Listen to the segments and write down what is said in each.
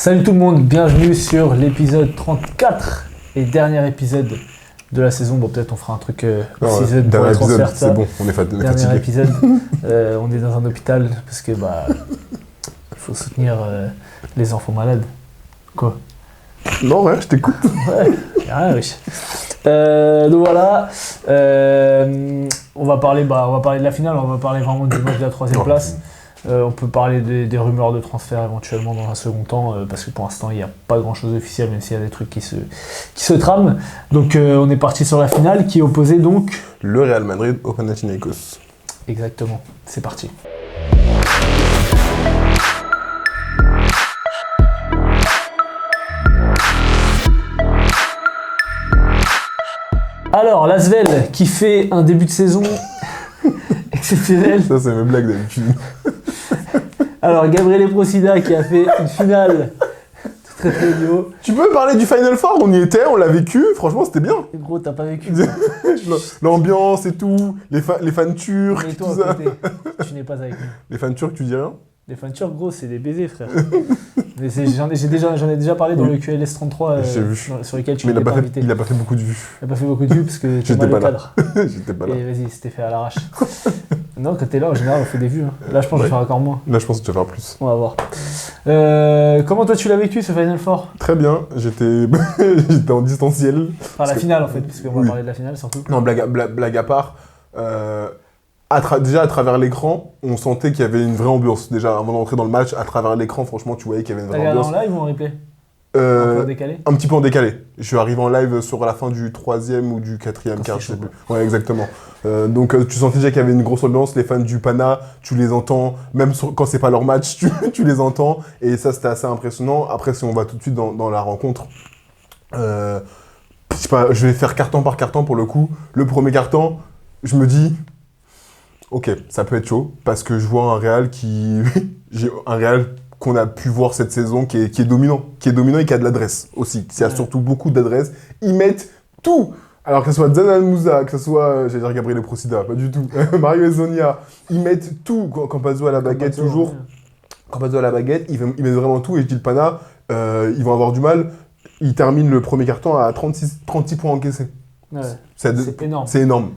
Salut tout le monde, bienvenue sur l'épisode 34 et dernier épisode de la saison. Bon, peut-être on fera un truc season pour les transferts. C'est bon, on est fatigué. Dernier épisode, on est dans un hôpital parce que il faut soutenir les enfants malades. Quoi? Non, ouais, je t'écoute. Ouais, rien, oui. Donc voilà, on va parler de la finale, on va parler vraiment du match de la troisième place. On peut parler des rumeurs de transfert éventuellement dans un second temps, parce que pour l'instant il n'y a pas grand chose d'officiel, même s'il y a des trucs qui se trament. Donc on est parti sur la finale qui opposait donc le Real Madrid au Panathinaikos. Exactement, c'est parti. Alors, l'Asvel qui fait un début de saison exceptionnel. Ça, c'est mes blagues d'habitude. Alors, Gabriele Procida qui a fait une finale très très haut. Tu peux parler du Final Four? On y était, on l'a vécu, franchement, c'était bien. Gros, t'as pas vécu. L'ambiance et tout, les fans turcs, Et toi, tout ça. tu n'es pas avec nous. Les fans turcs, tu dis rien? Les fans turcs, gros, c'est des baisers, frère. Mais j'en ai déjà parlé dans le QLS 33 sur lequel tu Mais n'étais pas invité. il a pas fait beaucoup de vues. Il n'a pas fait beaucoup de vues parce que tu J'étais mal pas le là. cadre. J'étais pas là. Et vas-y, c'était fait à l'arrache. Non, quand t'es là, en général, on fait des vues. Hein. Là, je pense que je vais faire encore moins. Là, je pense que tu vas faire plus. On va voir. Comment toi, tu l'as vécu, ce Final Four? Très bien, j'étais en distanciel. Enfin, la finale, en fait, parce qu'on va parler de la finale, surtout. Non, blague à part. Déjà, à travers l'écran, on sentait qu'il y avait une vraie ambiance. Déjà, avant d'entrer dans le match, à travers l'écran, franchement, tu voyais qu'il y avait une vraie ambiance. T'as regardé en live ou en replay? Un peu en décalé? Un petit peu en décalé. Je suis arrivé en live sur la fin du 3e ou du 4e quart, je sais plus. Ouais, exactement. Donc, tu sentais déjà qu'il y avait une grosse ambiance. Les fans du Pana, tu les entends. Même quand c'est pas leur match, tu les entends. Et ça, c'était assez impressionnant. Après, si on va tout de suite dans la rencontre, je sais pas, je vais faire carton par carton pour le coup. Le premier carton, je me dis... Ok, ça peut être chaud, parce que je vois un Real qu'on a pu voir cette saison qui est dominant et qui a de l'adresse aussi. Il y a surtout beaucoup d'adresse. Ils mettent tout. Alors que ce soit Zanan Moussa, que ce soit, j'allais dire Gabriele Procida, pas du tout, Mario Hezonja, ils mettent tout. Campazzo à la baguette toujours. Campazzo à la baguette, ils mettent vraiment tout. Et je dis le Pana, ils vont avoir du mal. Ils terminent le premier carton à 36 points encaissés. Ouais. C'est énorme. C'est énorme.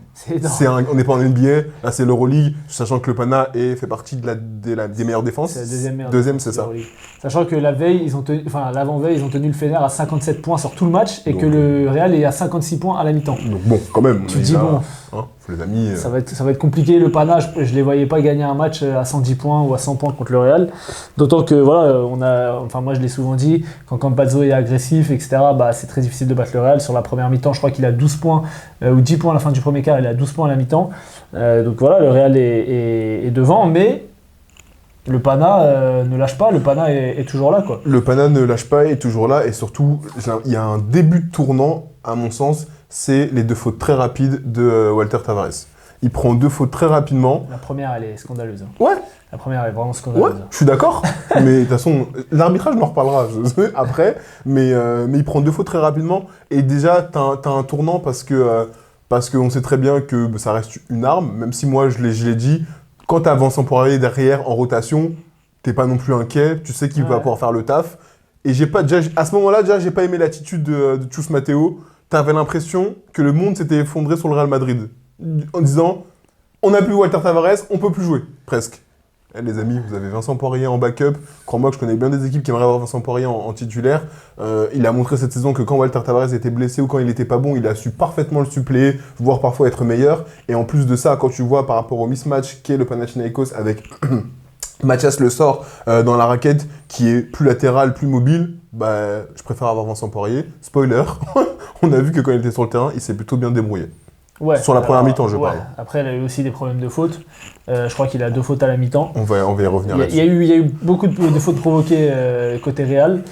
On n'est pas en NBA, là c'est l'Euroleague, sachant que le Pana fait partie des meilleures défenses. C'est la deuxième meilleure Deuxième, défense c'est ça. Sachant que l'avant-veille, ils ont tenu le Fener à 57 points sur tout le match et que le Real est à 56 points à la mi-temps. Donc bon, quand même. Tu te dis bon. Hein, faut les amis. Ça va être compliqué. Le Pana, je les voyais pas gagner un match à 110 points ou à 100 points contre le Real. D'autant que voilà, moi je l'ai souvent dit, quand Campazzo est agressif, etc., c'est très difficile de battre le Real. Sur la première mi-temps, je crois qu'il a 12 points ou 10 points à la fin du premier quart, il a 12 points à la mi-temps. Donc voilà, le Real est devant, mais le Pana ne lâche pas, le Pana est toujours là, quoi. Le Pana ne lâche pas, est toujours là, et surtout, il y a un début de tournant, à mon sens, c'est les 2 fautes très rapides de Walter Tavares. Il prend 2 fautes très rapidement. La première, elle est scandaleuse. Ouais. La première est vraiment scandaleuse. Ouais, je suis d'accord. Mais de toute façon, l'arbitrage, on en reparlera après. Mais il prend 2 fautes très rapidement. Et déjà, t'as un tournant parce qu'on sait très bien que ça reste une arme. Même si moi, je l'ai dit, quand t'as Vincent Poirier derrière en rotation, t'es pas non plus inquiet. Tu sais qu'il va pouvoir faire le taf. Et à ce moment-là, déjà, j'ai pas aimé l'attitude de Chus Mateo. T'avais l'impression que le monde s'était effondré sur le Real Madrid. En disant, on n'a plus Walter Tavares, on peut plus jouer, presque. Les amis, vous avez Vincent Poirier en backup. Crois-moi que je connais bien des équipes qui aimeraient avoir Vincent Poirier en titulaire. Il a montré cette saison que quand Walter Tavares était blessé ou quand il était pas bon, il a su parfaitement le suppléer, voire parfois être meilleur. Et en plus de ça, quand tu vois par rapport au mismatch qu'est le Panathinaikos avec Mathias Le Sort dans la raquette, qui est plus latéral, plus mobile, je préfère avoir Vincent Poirier. Spoiler, on a vu que quand il était sur le terrain, il s'est plutôt bien débrouillé. Ouais, sur la première mi-temps, je parle. Après, il a eu aussi des problèmes de fautes. Je crois qu'il a 2 fautes à la mi-temps. On va y revenir là-dessus. Il y a eu beaucoup de fautes provoquées côté Real.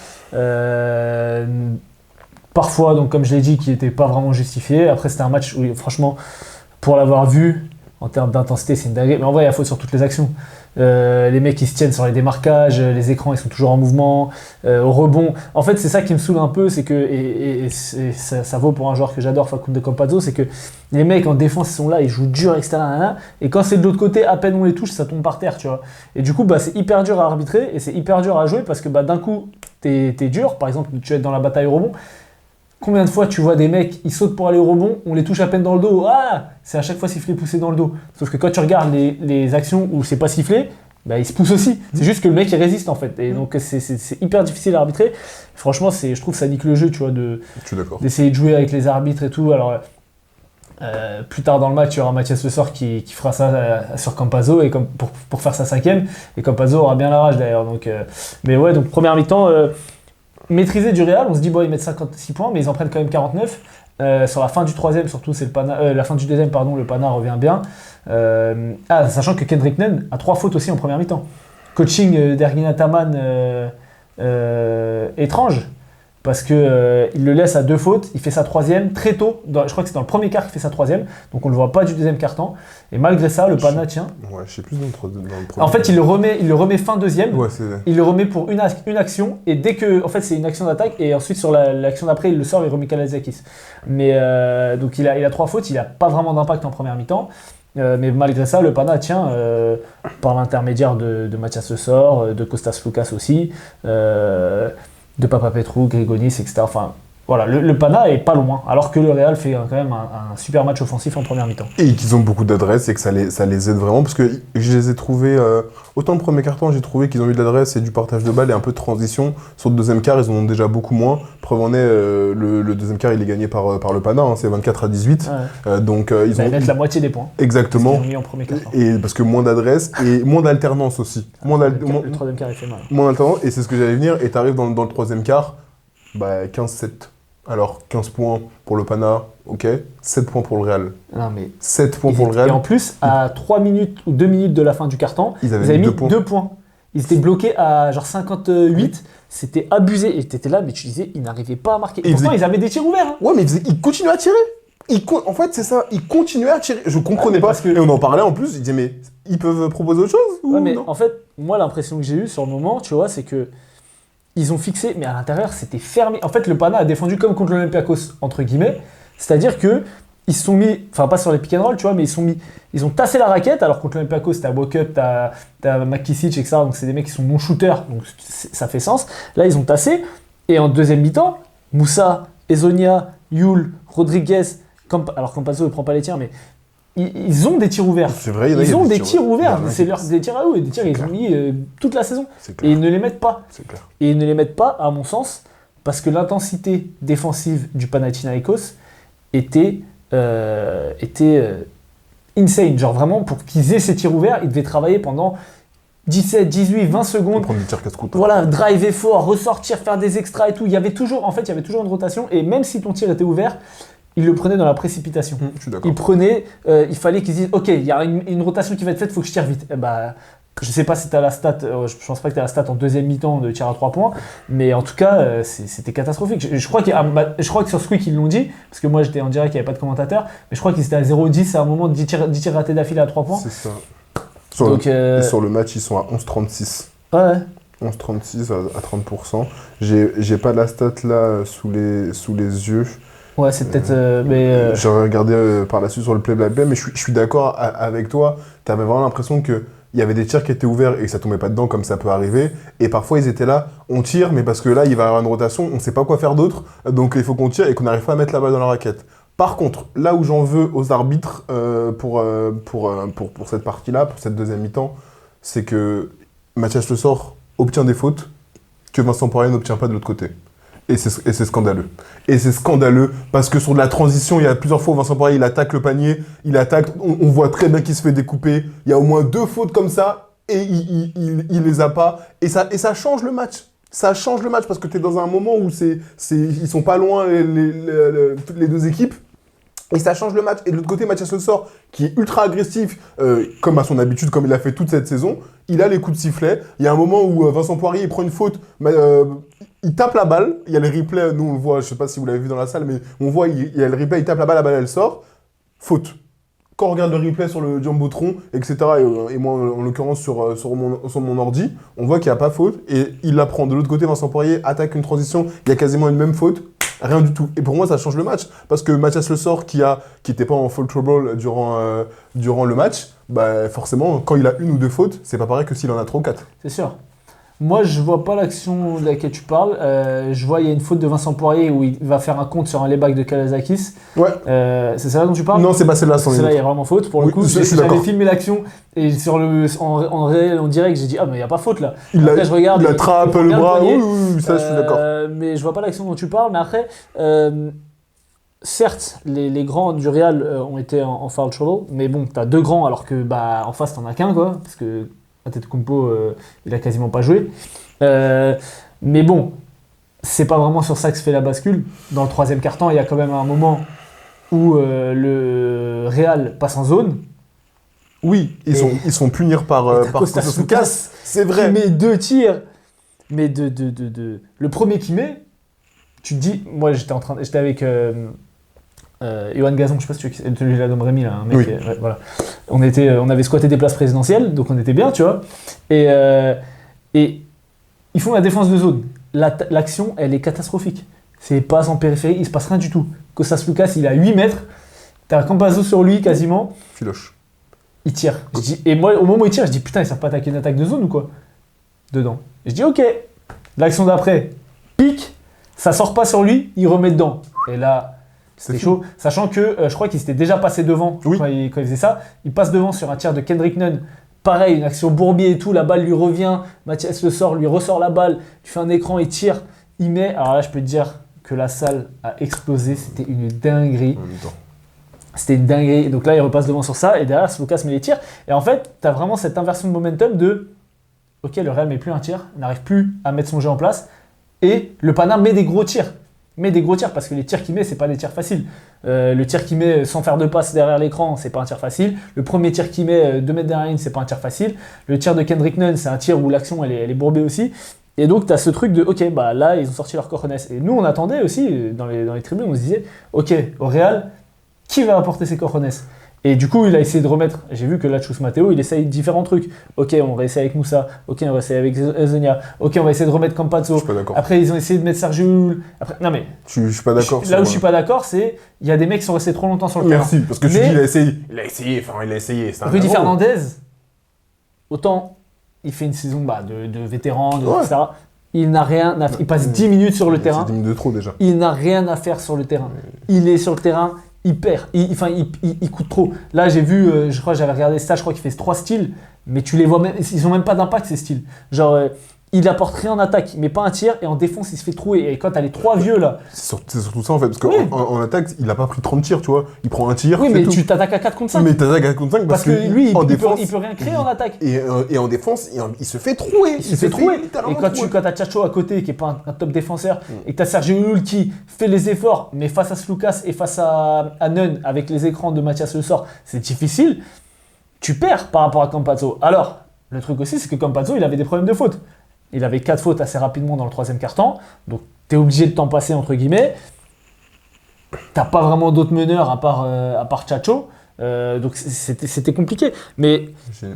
Parfois, donc, comme je l'ai dit, qui n'étaient pas vraiment justifiées. Après, c'était un match où, franchement, pour l'avoir vu, En termes d'intensité, c'est une dinguerie. Mais en vrai, il y a faute sur toutes les actions. Les mecs, ils se tiennent sur les démarquages, les écrans, ils sont toujours en mouvement, au rebond. En fait, c'est ça qui me saoule un peu, c'est que, ça vaut pour un joueur que j'adore, Facundo Campazzo, c'est que les mecs en défense, ils sont là, ils jouent dur, etc. Et quand c'est de l'autre côté, à peine on les touche, ça tombe par terre, tu vois. Et du coup, c'est hyper dur à arbitrer et c'est hyper dur à jouer parce que d'un coup, t'es dur. Par exemple, tu vas être dans la bataille au rebond. Combien de fois tu vois des mecs, ils sautent pour aller au rebond, on les touche à peine dans le dos, c'est à chaque fois sifflé poussé dans le dos. Sauf que quand tu regardes les actions où c'est pas sifflé, ils se poussent aussi. C'est juste que le mec il résiste en fait. Et donc c'est hyper difficile à arbitrer. Franchement, je trouve que ça nique le jeu, tu vois, d'essayer de jouer avec les arbitres et tout. Alors plus tard dans le match, il y aura Mathias Le Sort qui fera ça sur Campazzo et pour faire sa 5e. Et Campazzo aura bien la rage d'ailleurs. Mais ouais, donc première mi-temps. Maîtrisé du Real, on se dit ils mettent 56 points, mais ils en prennent quand même 49. Sur la fin du troisième, surtout, c'est la fin du deuxième, pardon, le Pana revient bien. Sachant que Kendrick Nunn a 3 fautes aussi en première mi-temps. Coaching d'Ergin Ataman étrange, parce que il le laisse à 2 fautes, il fait sa 3e très tôt, je crois que c'est dans le premier quart qu'il fait sa 3e, donc on le voit pas du deuxième quart-temps. Et malgré ça, le Pana tient. Ouais, je sais plus dans le premier. En fait, il le remet fin deuxième. Ouais, il le remet pour une action et dès que, en fait, c'est une action d'attaque et ensuite sur l'action d'après, il le sort et remet Kalazakis. Mais donc il a 3 fautes, il a pas vraiment d'impact en première mi-temps. Mais malgré ça, le Pana tient par l'intermédiaire de Mathias Le Sort, de Kostas Loukas aussi, de Papa Petrou, Grigonis, etc. Enfin, voilà, le Pana est pas loin, alors que le Real fait quand même un super match offensif en première mi-temps. Et qu'ils ont beaucoup d'adresse et que ça les aide vraiment, parce que je les ai trouvés, autant le premier quart-temps, j'ai trouvé qu'ils ont eu de l'adresse et du partage de balles et un peu de transition. Sur le deuxième quart, ils en ont déjà beaucoup moins. Preuve en est, le deuxième quart, il est gagné par le Pana, c'est 24-18. Ouais. Donc ils mettent la moitié des points. Exactement. Parce qu'ils ont mis en premier quart-temps. Et parce que moins d'adresse et moins d'alternance aussi. Le troisième quart, il fait mal. Moins d'alternance, et c'est ce que j'allais venir, et t'arrives dans le troisième quart, 15-7. Alors, 15 points pour le Pana, ok. 7 points pour le Real. Non, mais 7 points pour le Real. Et en plus, à 3 minutes ou 2 minutes de la fin du carton, ils avaient mis 2 points. Ils étaient bloqués à genre 58. C'était abusé. Et t'étais là, mais tu disais, ils n'arrivaient pas à marquer. Et pourtant, ils avaient des tirs ouverts. Hein. Ouais, mais ils continuaient à tirer. En fait, c'est ça. Ils continuaient à tirer. Je comprenais pas. Et on en parlait en plus. Ils disaient, mais ils peuvent proposer autre chose ou mais non? en fait, moi, l'impression que j'ai eue sur le moment, tu vois, c'est que ils ont fixé, mais à l'intérieur, c'était fermé. En fait, le Pana a défendu comme contre l'Olympiakos, entre guillemets. C'est-à-dire que ils se sont mis, enfin pas sur les pick and roll, tu vois, mais ils ont tassé la raquette. Alors contre l'Olympiakos, t'as Bokup, t'as McKissic, etc. Donc c'est des mecs qui sont non-shooters, donc ça fait sens. Là, ils ont tassé. Et en deuxième mi-temps, Moussa, Ezonia, Yul, Rodriguez, alors Campazzo ne prend pas les tirs, mais ils ont des tirs ouverts. C'est vrai, ils ont des tirs ouverts. C'est des tirs à eux, et des tirs ils ont mis toute la saison. Et ils ne les mettent pas. C'est clair. Et ils ne les mettent pas, à mon sens, parce que l'intensité défensive du Panathinaikos était insane. Genre vraiment, pour qu'ils aient ces tirs ouverts, ils devaient travailler pendant 17, 18, 20 secondes. Prendre des tirs casse-croûte. Voilà, driver fort, ressortir, faire des extras et tout. Il y avait toujours une rotation. Et même si ton tir était ouvert, ils le prenaient dans la précipitation. Je suis d'accord. Il fallait qu'ils disent, ok, il y a une rotation qui va être faite, il faut que je tire vite. Je sais pas si tu as la stat, je pense pas que tu as la stat en deuxième mi-temps de tir à 3 points, mais en tout cas, c'était catastrophique. Je crois que sur Squeak, ils l'ont dit, parce que moi j'étais en direct, il n'y avait pas de commentateur, mais je crois qu'ils étaient à 0-10 à un moment, 10 tirs ratés d'affilée à 3 points. C'est ça. Sur le match, ils sont à 11,36. Ouais. 11,36 à 30%. J'ai pas la stat là sous les yeux. Ouais, c'est peut-être. J'ai regardé par la suite sur le play-by-play, mais je suis d'accord avec toi. Tu avais vraiment l'impression qu'il y avait des tirs qui étaient ouverts et que ça tombait pas dedans, comme ça peut arriver. Et parfois, ils étaient là, on tire, mais parce que là, il va y avoir une rotation, on sait pas quoi faire d'autre. Donc, il faut qu'on tire et qu'on n'arrive pas à mettre la balle dans la raquette. Par contre, là où j'en veux aux arbitres pour cette partie-là, pour cette deuxième mi-temps, c'est que Mathias Le Sort obtient des fautes que Vincent Poirier n'obtient pas de l'autre côté. Et c'est scandaleux. Et c'est scandaleux parce que sur de la transition, il y a plusieurs fois où Vincent Poirier, il attaque le panier, on voit très bien qu'il se fait découper. Il y a au moins 2 fautes comme ça et il les a pas. Et ça change le match. Ça change le match parce que tu es dans un moment où ils sont pas loin les deux équipes. Et ça change le match. Et de l'autre côté, Mathias Le Sort, qui est ultra agressif, comme à son habitude, comme il a fait toute cette saison, il a les coups de sifflet. Il y a un moment où Vincent Poirier il prend une faute, il tape la balle. Il y a le replay, nous on le voit, je sais pas si vous l'avez vu dans la salle, mais on voit, il y a le replay, il tape la balle elle sort. Faute. quand on regarde le replay sur le Jumbotron, etc., et moi en l'occurrence sur mon ordi, on voit qu'il n'y a pas faute, et il la prend de l'autre côté, Vincent Poirier attaque une transition, il y a quasiment une même faute, rien du tout. Et pour moi, ça change le match, parce que Mathias Le Sort, qui était pas en full trouble durant le match, bah forcément, quand il a une ou deux fautes, c'est pas pareil que s'il en a 3 ou 4. C'est sûr. Moi, je vois pas l'action de laquelle tu parles. Je vois, il y a une faute de Vincent Poirier où il va faire un compte sur un layback de Kalazakis. Ouais. C'est ça dont tu parles? Non, c'est pas celle-là. Celle-là, il y a vraiment faute. Pour le coup, je suis j'avais d'accord. filmé l'action et en réel, en direct, j'ai dit ah mais il y a pas faute là. Après, je regarde. Il attrape le bras. Oui, ça, je suis d'accord. Mais je vois pas l'action dont tu parles. Mais après, certes, les grands du Real ont été en foul trouble, mais bon, t'as deux grands alors que en face t'en as qu'un quoi, parce que Antetokounmpo il a quasiment pas joué. Mais bon, c'est pas vraiment sur ça que se fait la bascule. Dans le troisième quart-temps, il y a quand même un moment où le Real passe en zone. Oui, ils sont punis par Kostas Loukas, c'est vrai. Qui met 2 tirs, mais le premier qu'il met, tu te dis, moi j'étais avec Johan Gazon, je sais pas si tu es celui de la Dom Rémy là, un mec, oui. Ouais, voilà. On avait squatté des places présidentielles, donc on était bien, tu vois. Et ils font la défense de zone. L'action, elle est catastrophique. C'est pas en périphérie, il se passe rien du tout. Kostas Loukas, il a 8 mètres, t'as un Campazzo sur lui quasiment. Filoche. Il tire. Et moi, au moment où il tire, je dis putain, ils savent pas attaquer une attaque de zone ou quoi? Dedans. Je dis ok. L'action d'après, pique, ça sort pas sur lui, il remet dedans. Et là, c'était chaud. Sachant que je crois qu'il s'était déjà passé devant quand il faisait ça. Il passe devant sur un tir de Kendrick Nunn. Pareil, une action bourbier et tout, la balle lui revient. Mathias Le Sort lui ressort la balle. Tu fais un écran, il tire, il met. Alors là, je peux te dire que la salle a explosé. C'était une dinguerie. C'était une dinguerie. Donc là, il repasse devant sur ça. Et derrière, Loukas met les tirs. Et en fait, tu as vraiment cette inversion de momentum de ok, le Real met plus un tir, n'arrive plus à mettre son jeu en place. Et le Paname met des gros tirs. Parce que les tirs qu'il met, c'est pas des tirs faciles. Le tir qu'il met sans faire de passe derrière l'écran, c'est pas un tir facile. Le premier tir qu'il met 2 mètres derrière la ligne, c'est pas un tir facile. Le tir de Kendrick Nunn, c'est un tir où l'action elle est bourbée aussi. Et donc tu as ce truc de ok, bah là ils ont sorti leur cojones. Et nous on attendait aussi dans les tribunes, on se disait ok, au Real, qui va apporter ses cojones? Et du coup, il a essayé de remettre. J'ai vu que là, Chus Matteo, il essaye différents trucs. Ok, on va essayer avec Moussa. Ok, on va essayer avec Zenia. Ok, on va essayer de remettre Campazzo. Je suis pas d'accord. Après, ils ont essayé de mettre Sergio Llull. Non, mais. Je suis pas d'accord. Là où je suis pas d'accord, c'est. Il y a des mecs qui sont restés trop longtemps sur le terrain. Merci, parce que tu dis, il a essayé. Rudy Fernandez, autant il fait une saison de vétéran, etc. Il n'a rien à faire. Il passe 10 minutes sur le terrain. C'est 10 minutes de trop déjà. Il n'a rien à faire sur le terrain. Il est sur le terrain. Il perd, il coûte trop. Là, j'ai vu, je crois que j'avais regardé ça, je crois qu'il fait 3 styles, mais tu les vois même, ils ont même pas d'impact ces styles. Genre, il apporte rien en attaque, il met pas un tir, et en défense, il se fait trouer. Et quand t'as les 3 vieux là. C'est surtout ça en fait, parce qu'en attaque, il a pas pris 30 tirs, tu vois. Il prend un tir. Oui, mais tu t'attaques à 4 contre 5. Mais t'attaques à 4 contre 5 parce que lui, en défense, il peut rien créer en attaque. Et en défense, il se fait trouer. Il se fait trouer. Et quand t'as Chacho à côté, qui est pas un top défenseur, et que t'as Sergio Llull qui fait les efforts, mais face à Loukas et face à Nunn, avec les écrans de Mathias Le Sort, c'est difficile. Tu perds par rapport à Campazzo. Alors, le truc aussi, c'est que Campazzo, il avait des problèmes de faute. Il avait 4 fautes assez rapidement dans le troisième quart-temps, donc t'es obligé de t'en passer entre guillemets. T'as pas vraiment d'autres meneurs à part Chacho, donc c'était compliqué. Mais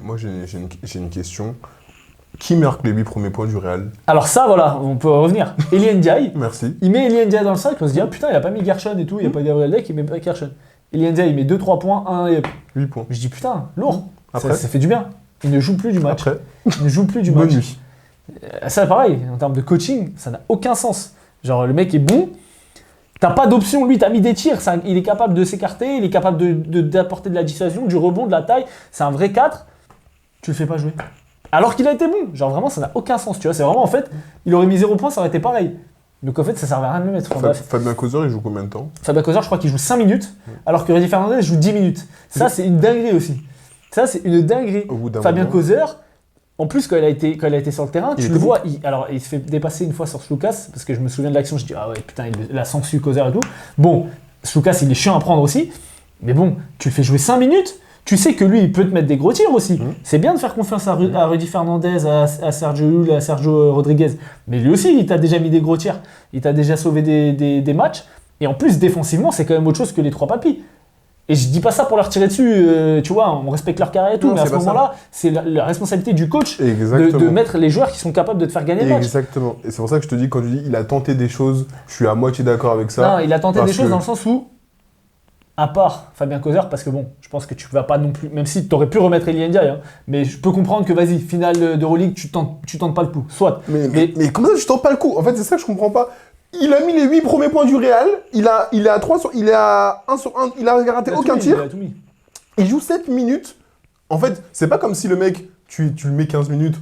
moi j'ai une question. Qui marque les 8 premiers points du Real? Alors ça, voilà, on peut revenir. Elien Ndiaye. Merci. Il met Elien Ndiaye dans le sac, on se dit ah putain, il a pas mis Gershon et tout, il n'y a pas Gabriel Deck, il met pas Gershon. Elien Ndiaye, il met 2-3 points, 8 points. Je dis putain, lourd. Après. Ça fait du bien. Il ne joue plus du match. Après. Il ne joue plus du Bonne match. nuit. Ça, pareil, en termes de coaching, ça n'a aucun sens. Genre, le mec est bon, t'as pas d'option, lui, t'as mis des tirs, il est capable de s'écarter, il est capable d'apporter de la dissuasion, du rebond, de la taille, c'est un vrai 4, tu le fais pas jouer. Alors qu'il a été bon, genre vraiment, ça n'a aucun sens, tu vois, c'est vraiment, en fait, il aurait mis 0 points, ça aurait été pareil. Donc en fait, ça servait à rien de le mettre. Fabien Causeur, il joue combien de temps? Fabien Causeur, je crois qu'il joue 5 minutes, alors que Rudy Fernandez joue 10 minutes. Ça, c'est une dinguerie aussi. Ça, c'est une dinguerie. Fabien Causeur, en plus, quand il a été sur le terrain, tu le vois, il se fait dépasser une fois sur Loukas, parce que je me souviens de l'action, je dis ah ouais, putain, il a sensu Causeur et tout. Bon, Loukas, il est chiant à prendre aussi, mais bon, tu le fais jouer 5 minutes, tu sais que lui, il peut te mettre des gros tirs aussi. C'est bien de faire confiance à Rudy Fernandez, à Sergio Llull, à Sergio Rodriguez, mais lui aussi, il t'a déjà mis des gros tirs, il t'a déjà sauvé des matchs, et en plus, défensivement, c'est quand même autre chose que les 3 papis. Et je dis pas ça pour leur tirer dessus, tu vois, on respecte leur carrière et tout, Non, mais à c'est ce pas ça. moment-là, c'est la responsabilité du coach Exactement. de mettre les joueurs qui sont capables de te faire gagner le match. Exactement. Et c'est pour ça que je te dis, quand tu dis il a tenté des choses, je suis à moitié d'accord avec ça. Non, il a tenté parce des choses que- dans le sens où, à part Fabien Causer, parce que bon, je pense que tu vas pas non plus, même si tu aurais pu remettre Elie Ndiaye, hein, mais je peux comprendre que vas-y, finale d'Euroleague, tu tentes pas le coup, soit. Mais comment ça, tu tentes pas le coup? En fait, c'est ça que je comprends pas. Il a mis les 8 premiers points du Real, il est à 3 sur, il est à 1 sur 1, il a raté Il a aucun tout mis, tir. il a tout mis. Il joue 7 minutes. En fait, c'est pas comme si le mec, tu le mets 15 minutes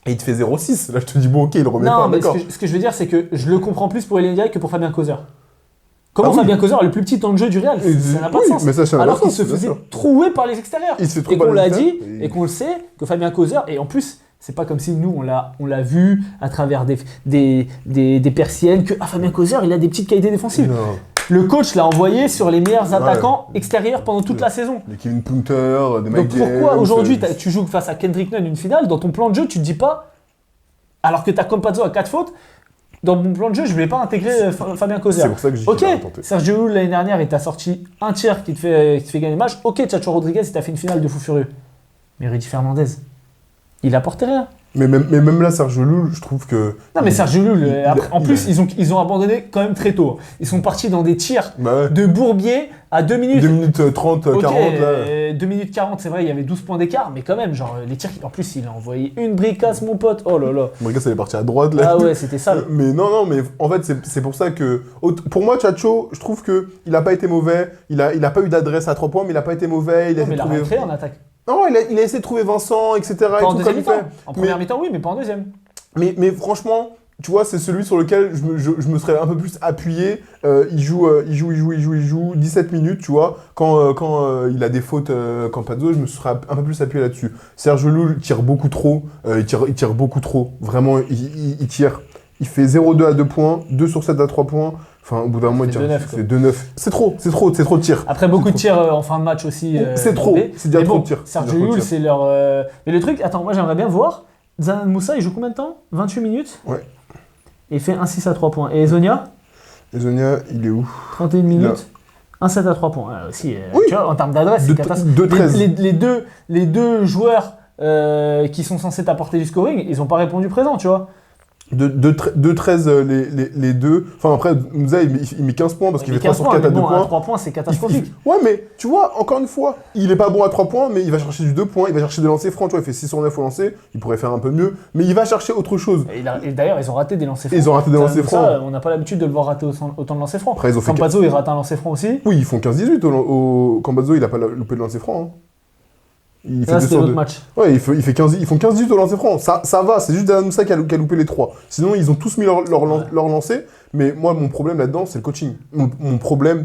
et il te fait 0,6. Là, je te dis, bon, ok, il le remet Non, pas, mais d'accord. ce que je veux dire, c'est que je le comprends plus pour Elie Ndiaye que pour Fabien Causer. Comment Ah oui. Fabien Causer a le plus petit temps de jeu du Real? Ça n'a pas de Oui, sens. mais ça n'a Alors pas qu'il de se sens, bien faisait sûr. trouer par les extérieurs. Il se fait Et trouver qu'on par l'a les dit, extérieurs, et qu'on le sait, que Fabien Causer, et en plus, c'est pas comme si nous, on l'a vu à travers des persiennes, que Fabien Causer, il a des petites qualités défensives. Non. Le coach l'a envoyé sur les meilleurs Ouais. attaquants extérieurs pendant toute la saison. Des Kevin Punter, des Mike Donc pourquoi James, aujourd'hui tu joues face à Kendrick Nunn une finale, dans ton plan de jeu, tu te dis pas, alors que t'as Campazzo à 4 fautes, dans mon plan de jeu, je voulais pas intégrer Fabien Causer. C'est pour ça que je dis Ok, qu'il a tenté. Sergio Llull l'année dernière, il t'a sorti un tir qui te fait gagner le match. Ok, Chacho Rodriguez, il t'a fait une finale de fou furieux. Mais Rudy Fernandez, il apportait rien. Mais même là, Sergio Llull, je trouve que. Non mais Sergio Llull, en il plus, a- ils ont abandonné quand même très tôt. Ils sont partis dans des tirs Bah ouais. de Bourbier à 2 minutes. 2 minutes 30, Ok, 40, là. 2 minutes 40, c'est vrai, il y avait 12 points d'écart, mais quand même, genre, les tirs, en plus, il a envoyé une bricasse, mon pote. Oh là là. Regarde, elle est partie à droite, là. Ah ouais, c'était ça. Mais non, mais en fait, c'est pour ça que. Pour moi, Chacho, je trouve qu'il a pas été mauvais. Il a pas eu d'adresse à 3 points, mais il a pas été mauvais. Il a Non, mais essayé il a de trouver. rentré en attaque. Non, il a essayé de trouver Vincent, etc. Pas et en tout, deuxième comme il mi-temps. fait. En première mi-temps, oui, mais pas en deuxième. Mais franchement, tu vois, c'est celui sur lequel je me serais un peu plus appuyé. Il joue 17 minutes, tu vois. Quand il a des fautes, Campazzo, je me serais un peu plus appuyé là-dessus. Sergio Llull tire beaucoup trop. Il tire beaucoup trop. Vraiment, il tire. Il fait 0,2 à 2 points, 2 sur 7 à 3 points. Enfin, au bout d'un moment, il fait tire. 2,9, C'est 2,9. C'est trop de tirs. Après, beaucoup de C'est trop. tirs en fin de match aussi. C'est trop. tombés. C'est déjà Mais trop bon, de tirs. Sergio C'est déjà trop de Llull, tirs. c'est leur. Mais le truc, attends, moi j'aimerais bien voir. Zanan Moussa, il joue combien de temps 28 minutes. Ouais. Et il fait 1-6 à 3 points. Et Zonia, Et Zonia, il est où 31 minutes. 1-7 à 3 points. Aussi, Oui. tu vois, en termes d'adresse, c'est catastrophique. 2-13. Les deux joueurs qui sont censés t'apporter du scoring, ils n'ont pas répondu présent, tu vois. 2-13 les deux. Enfin, après, Moussa, il met 15 points parce qu'il Mais fait 3 15 sur points, 4 à mais 2 bon, à points. 3 points, c'est catastrophique. Ouais, mais tu vois, encore une fois, il est pas bon à 3 points, mais il va chercher du 2 points, il va chercher des lancers francs. Tu vois, il fait 6 sur 9 au lancer, il pourrait faire un peu mieux, mais il va chercher autre chose. Et d'ailleurs, ils ont raté des lancers francs. Ils ont raté des Ça, lancers francs. on n'a pas l'habitude de le voir rater autant de lancers francs. Après, ils ont fait Campazzo, il rate un lancer franc aussi. Oui, ils font 15-18 au Campazzo, il a pas loupé de lancer franc. Hein. Il fait Là, 2 c'était sur l'autre 2. match. Ouais, ils font 15-18 au lancer franc. Ça va, c'est juste Zanan Moussa qui a loupé les 3. Sinon, ils ont tous mis leur lancer. Mais moi, mon problème là-dedans, c'est le coaching. Mon problème,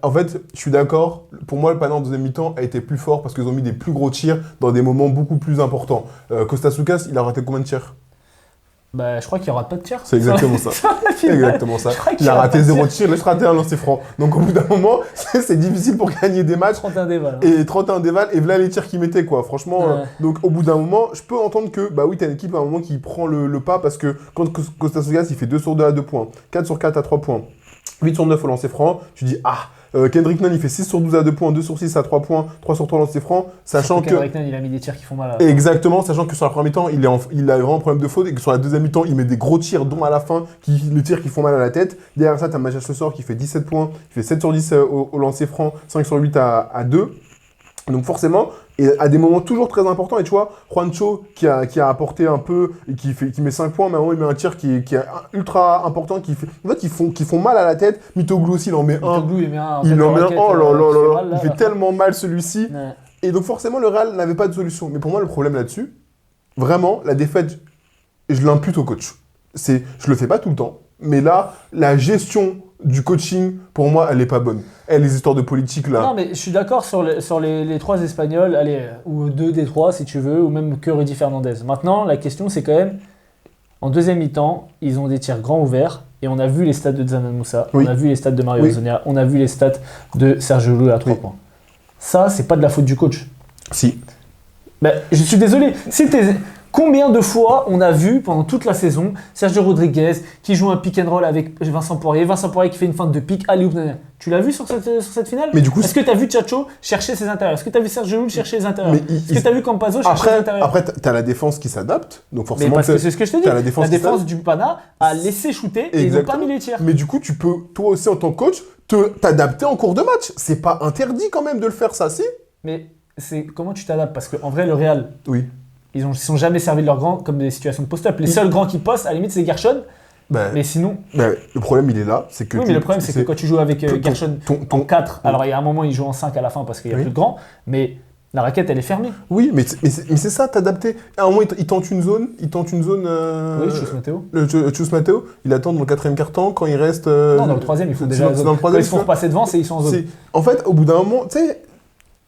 en fait, je suis d'accord. Pour moi, le Pana en deuxième mi-temps a été plus fort parce qu'ils ont mis des plus gros tirs dans des moments beaucoup plus importants. Kostas Tsoukas, il a raté combien de tirs? Bah, je crois qu'il n'y aura pas de tir. C'est exactement ça. Sur la C'est finale. exactement ça. Je crois qu'il Il a y aura raté pas de 0 tir. tir, laisse rater un lancer franc. Donc au bout d'un moment, c'est difficile pour gagner des matchs. 31 déval. Et 31 déval, et voilà les tirs qu'il mettait, quoi. Franchement, Ouais. donc au bout d'un moment, je peux entendre que, bah oui, t'as une équipe à un moment qui prend le pas parce que quand Kostas Tsoukas, il fait 2 sur 2 à 2 points, 4 sur 4 à 3 points, 8 sur 9 au lancer franc, tu dis, Kendrick Nunn, il fait 6 sur 12 à 2 points, 2 sur 6 à 3 points, 3 sur 3 lancers francs, sachant que. Kendrick Nunn, il a mis des tirs qui font mal. Exactement, sachant que sur la première mi-temps, il a vraiment un problème de faute et que sur la deuxième mi-temps, il met des gros tirs, dont à la fin, les tirs qui font mal à la tête. Derrière ça, t'as Mathias Le Sort qui fait 17 points, qui fait 7 sur 10 au lancer franc, 5 sur 8 à 2. Donc forcément, et à des moments toujours très importants, et tu vois, Juancho qui a apporté un peu, et qui met 5 points, mais à un moment il met un tir qui est ultra important, qui font mal à la tête. Mitoglou aussi, il en met un. Mitoglou, il met un. Il en met un, oh là là là là, mal, il fait tellement mal celui-ci. Ouais. Et donc forcément, le Real n'avait pas de solution. Mais pour moi, le problème là-dessus, vraiment, la défaite, je l'impute au coach. Je le fais pas tout le temps, mais là, la gestion du coaching, pour moi, elle est pas bonne. Les histoires de politique, là. Non, mais je suis d'accord sur les 3 Espagnols, allez, ou 2 des 3 si tu veux, ou même que Rudy Fernandez. Maintenant, la question, c'est quand même, en deuxième mi-temps, ils ont des tirs grands ouverts, et on a vu les stats de Zanan Moussa, Oui. on a vu les stats de Mario Oui. Zonia, on a vu les stats de Sergio Llull à 3 Oui. points. Ça, c'est pas de la faute du coach. Si. Ben, je suis désolé. Combien de fois on a vu pendant toute la saison Sergio Rodriguez qui joue un pick and roll avec Vincent Poirier qui fait une feinte de pick, alley-oop, tu l'as vu sur cette finale? Mais du coup, est-ce que tu as vu Chacho chercher ses intérieurs? Est-ce que tu as vu Sergio Llull chercher les intérieurs? Est-ce que tu as vu Campazzo chercher ses intérieurs? Après, tu as la défense qui s'adapte, donc forcément. Mais parce que c'est ce que je te dis. La défense du Pana a laissé shooter et ils n'ont pas mis les tirs. Mais du coup, tu peux, toi aussi en tant que coach, t'adapter en cours de match. C'est pas interdit quand même de le faire, ça, si? Mais comment tu t'adaptes? Parce qu'en vrai, le Real. Oui. Ils ne sont jamais servis de leurs grands comme des situations de post-up. Les seuls grands qui postent, à la limite, c'est Gershon. Mais sinon. Le problème, il est là. C'est que mais le problème, c'est que quand tu joues avec Gershon en 4, alors il y a un moment, il joue en 5 à la fin parce qu'il n'y a plus de grands, mais la raquette, elle est fermée. Oui, mais c'est ça, t'adapter. À un moment, il tente une zone. Oui, Chus Matteo. Chus Matteo, il attend dans le 4e quart-temps quand il reste. Non, dans le 3e, il faut déjà. Dans le 3e, quand ils se font repasser devant, ils sont en zone. En fait, au bout d'un moment, tu sais.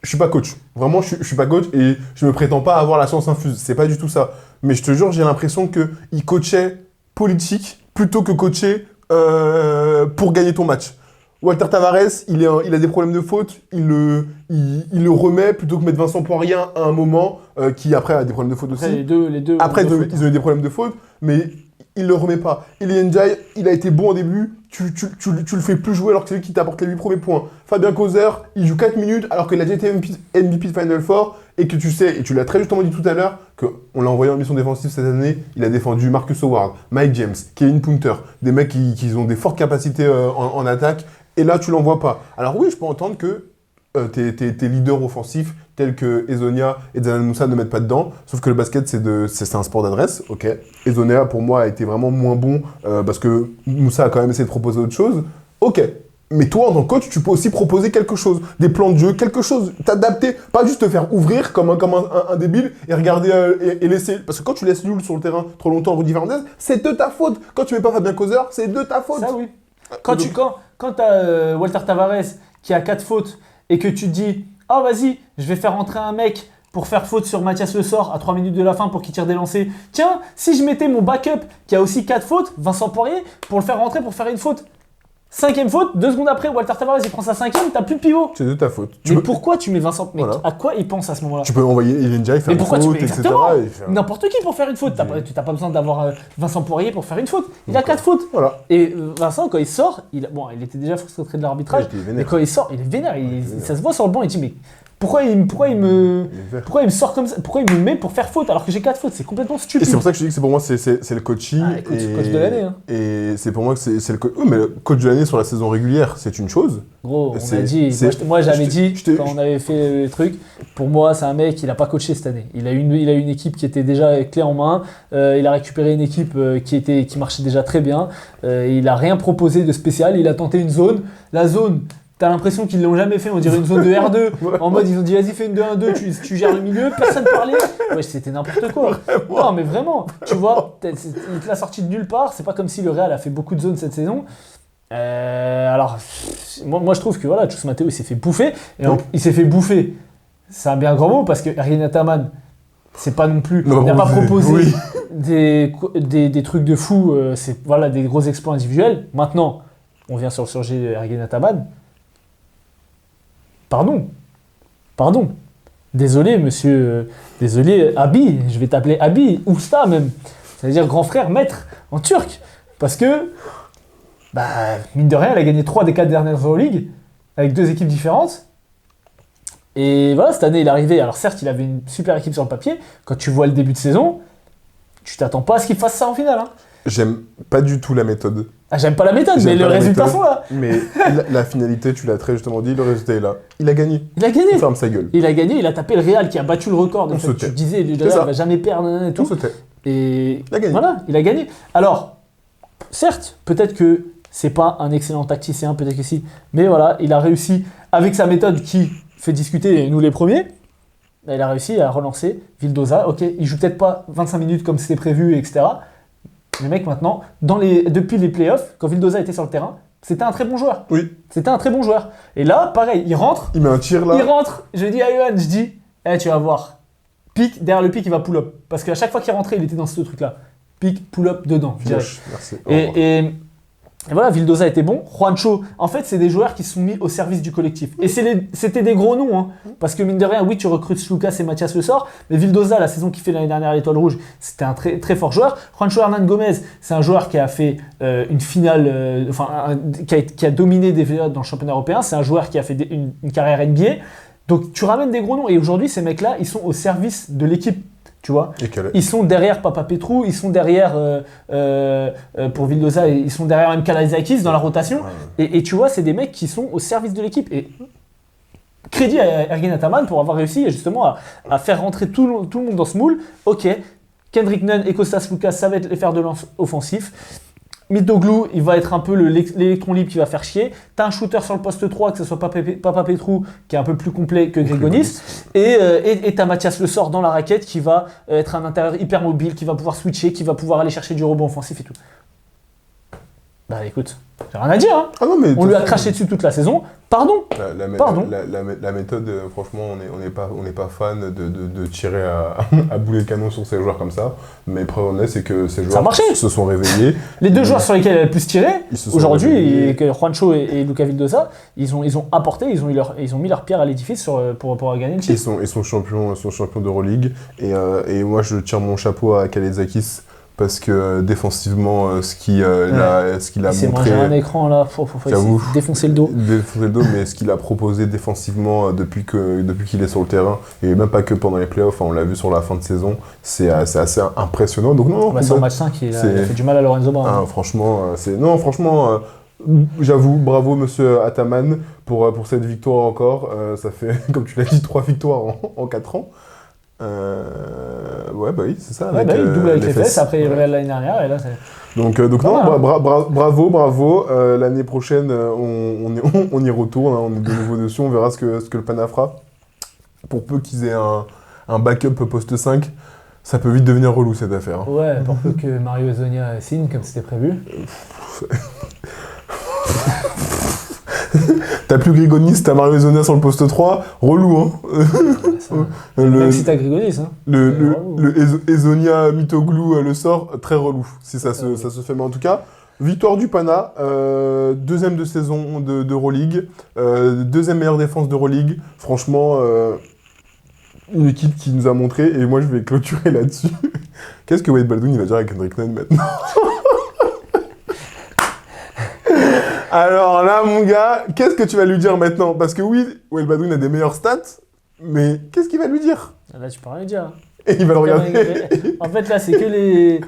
Je suis pas coach. Vraiment, je suis pas coach et je me prétends pas avoir la science infuse. C'est pas du tout ça. Mais je te jure, j'ai l'impression qu'il coachait politique plutôt que coacher pour gagner ton match. Walter Tavares, il a des problèmes de faute. Il le remet plutôt que mettre Vincent Poirier à un moment qui après a des problèmes de faute aussi. Les deux. Après, ils ont eu des problèmes de faute, mais il le remet pas. Ilian Ndiaye, il a été bon au début. Tu le fais plus jouer alors que c'est lui qui t'apporte les 8 premiers points. Fabien Causer, il joue 4 minutes alors qu'il a déjà été MVP de Final Four et que tu sais, et tu l'as très justement dit tout à l'heure, qu'on l'a envoyé en mission défensive cette année, il a défendu Marcus Howard, Mike James, Kevin Punter, des mecs qui ont des fortes capacités en attaque, et là tu l'envoies pas. Alors oui, je peux entendre que tes leaders offensifs tels que Ezonia et Zanan Moussa ne mettent pas dedans, sauf que le basket c'est un sport d'adresse, ok. Ezonia pour moi a été vraiment moins bon parce que Moussa a quand même essayé de proposer autre chose, ok. Mais toi, en tant que coach, tu peux aussi proposer quelque chose, des plans de jeu, quelque chose, t'adapter, pas juste te faire ouvrir comme un débile et regarder et laisser. Parce que quand tu laisses Llull sur le terrain trop longtemps, Rudy Fernandez, c'est de ta faute. Quand tu mets pas Fabien Causer, c'est de ta faute. Ça oui. Quand t'as Walter Tavares qui a 4 fautes et que tu te dis « Ah vas-y, je vais faire rentrer un mec pour faire faute sur Mathias Le Sort à 3 minutes de la fin pour qu'il tire des lancers. Tiens, si je mettais mon backup qui a aussi 4 fautes, Vincent Poirier, pour le faire rentrer pour faire une faute. 5e faute, 2 secondes après, Walter Tavares il prend sa 5e, t'as plus de pivot. C'est de ta faute. Mais pourquoi tu mets Vincent? Mais à quoi il pense à ce moment-là? Tu peux envoyer Ilian Ndiaye faire une faute, etc. N'importe qui pour faire une faute. T'as pas besoin d'avoir Vincent Poirier pour faire une faute. Il a 4 fautes. Voilà. Et Vincent, quand il sort, il était déjà frustré de l'arbitrage. Mais quand il sort, il est vénère. Ça se voit sur le banc, il dit mais pourquoi il me sort comme ça? Pourquoi il me met pour faire faute alors que j'ai 4 fautes? C'est complètement stupide. Et c'est pour ça que je dis que pour moi c'est le coaching. Coach de l'année. Hein. Et c'est pour moi que c'est le coach. Oui, mais le coach de l'année sur la saison régulière, c'est une chose. Gros, on a dit. Moi j'avais dit quand on avait fait le truc. Pour moi, c'est un mec, il n'a pas coaché cette année. Il a une équipe qui était déjà clé en main. Il a récupéré une équipe qui marchait déjà très bien. Il n'a rien proposé de spécial. Il a tenté une zone. La zone. T'as l'impression qu'ils l'ont jamais fait, on dirait une zone de R2. En mode, ils ont dit, vas-y, fais une 2-1-2, tu gères le milieu, personne parlait. Ouais, c'était n'importe quoi. Non, mais vraiment, tu vois, il te l'a sorti de nulle part. C'est pas comme si le Real a fait beaucoup de zones cette saison. Alors, moi, je trouve que voilà, Chus Matteo, il s'est fait bouffer. Et il s'est fait bouffer. C'est un bien grand mot parce que Ergin Ataman, c'est pas non plus. Il n'a pas proposé des trucs de fou. C'est voilà, des gros exploits individuels. Maintenant, on vient sur le sujet Ergin Ataman. Pardon. Désolé, monsieur. Désolé, Abi. Je vais t'appeler Abi. Usta même. Ça veut dire grand frère, maître en turc. Parce que, mine de rien, elle a gagné 3 des 4 dernières Euroleague avec 2 équipes différentes. Et voilà, cette année, il est arrivé. Alors certes, il avait une super équipe sur le papier. Quand tu vois le début de saison, tu t'attends pas à ce qu'il fasse ça en finale. Hein. J'aime pas du tout la méthode. Ah, j'aime pas la méthode, mais le résultat sont là. Mais la finalité, tu l'as très justement dit, le résultat est là. Il a gagné. Il ferme sa gueule. Il a gagné, il a tapé le Real qui a battu le record. En fait, tu disais, le Real va jamais perdre et tout. Et il a gagné. Voilà, il a gagné. Alors, certes, peut-être que c'est pas un excellent tacticien, peut-être que si. Mais voilà, il a réussi, avec sa méthode qui fait discuter nous les premiers, il a réussi à relancer Vildoza. Ok, il joue peut-être pas 25 minutes comme c'était prévu, etc. Le mec maintenant, depuis les playoffs, quand Vildoza était sur le terrain, c'était un très bon joueur. Oui. C'était un très bon joueur. Et là, pareil, il rentre. Il met un tir là. Il rentre. Je dis à Johan, tu vas voir. Pique, derrière le pic, il va pull-up. Parce qu'à chaque fois qu'il rentrait, il était dans ce truc-là. Pique, pull-up, dedans. Merci. Et Et voilà, Vildoza était bon. Juancho, en fait, c'est des joueurs qui se sont mis au service du collectif. Et c'était des gros noms, hein, parce que mine de rien, oui, tu recrutes Lucas et Mathias Le Sort, mais Vildoza, la saison qu'il fait l'année dernière à l'Étoile Rouge, c'était un très, très fort joueur. Juancho Hernan Gomez, c'est un joueur qui a fait une finale, qui a dominé des VA dans le championnat européen. C'est un joueur qui a fait une carrière NBA. Donc tu ramènes des gros noms. Et aujourd'hui, ces mecs-là, ils sont au service de l'équipe. Tu vois, ils sont derrière Papa Petrou, ils sont derrière pour Vildoza, ils sont derrière même Kalaitzakis dans la rotation. Ouais. Et tu vois, c'est des mecs qui sont au service de l'équipe. Et crédit à Ergin Ataman pour avoir réussi justement à faire rentrer tout le monde dans ce moule. Ok, Kendrick Nunn et Kostas Loukas, ça va être les fers de lance offensifs. Mitoglou, il va être un peu l'électron libre qui va faire chier. T'as un shooter sur le poste 3, que ce soit Papa Petrou, qui est un peu plus complet que Grigonis. Et t'as Mathias Le Sort dans la raquette qui va être un intérieur hyper mobile, qui va pouvoir switcher, qui va pouvoir aller chercher du rebond offensif et tout. Bah écoute, j'ai rien à dire. Hein. Ah non, mais on lui a craché dessus toute la saison. Pardon. Pardon. La méthode, franchement, on n'est pas fan de tirer à boulet de canon sur ces joueurs comme ça. Mais preuve en est, c'est que ces joueurs se sont réveillés. Les deux joueurs sur lesquels il a le plus tiré, aujourd'hui, Juancho et Luca Vildoza, ils ont apporté, ils ont mis leur pierre à l'édifice pour gagner le titre. Ils sont champions d'Euroleague. Et moi, je tire mon chapeau à Kalaitzakis. Parce que défensivement, ce qu'il a montré... C'est mangé un écran là, faut défoncer le dos. Défoncer le dos, mais ce qu'il a proposé défensivement depuis qu'il est sur le terrain, et même pas que pendant les playoffs, on l'a vu sur la fin de saison, c'est assez impressionnant. Donc non, c'est en match 5, il a fait du mal à Lorenzo Brown. Franchement, j'avoue, bravo monsieur Ataman pour cette victoire encore. Ça fait, comme tu l'as dit, 3 victoires en 4 ans. Ouais, bah oui, c'est ça. Double avec les fesses, après il révèle l'année dernière, et là c'est... Donc non, bravo. L'année prochaine, on y retourne, hein, on est de nouveau dessus, on verra ce que le Pana fera. Pour peu qu'ils aient un backup poste 5, ça peut vite devenir relou cette affaire. Hein. Ouais, pour peu que Mario Hezonja signe comme c'était prévu. T'as plus Grigonis, t'as Mario Hezonja sur le poste 3, relou hein. Même si t'as Grigonis hein. Le Hezonja Mitoglou Le Sort, très relou si ça se fait. Mais en tout cas, victoire du Pana, deuxième de saison d'Euroleague, deuxième meilleure défense d'Euroleague. Franchement, une équipe qui nous a montré, et moi je vais clôturer là-dessus. Qu'est-ce que Wade Baldwin il va dire avec Kendrick Nunn maintenant? Alors là, mon gars, qu'est-ce que tu vas lui dire maintenant? Parce que oui, Wade Baldwin a des meilleures stats, mais qu'est-ce qu'il va lui dire? Là, tu peux rien lui dire. Et il va le regarder. En fait, là, c'est que les...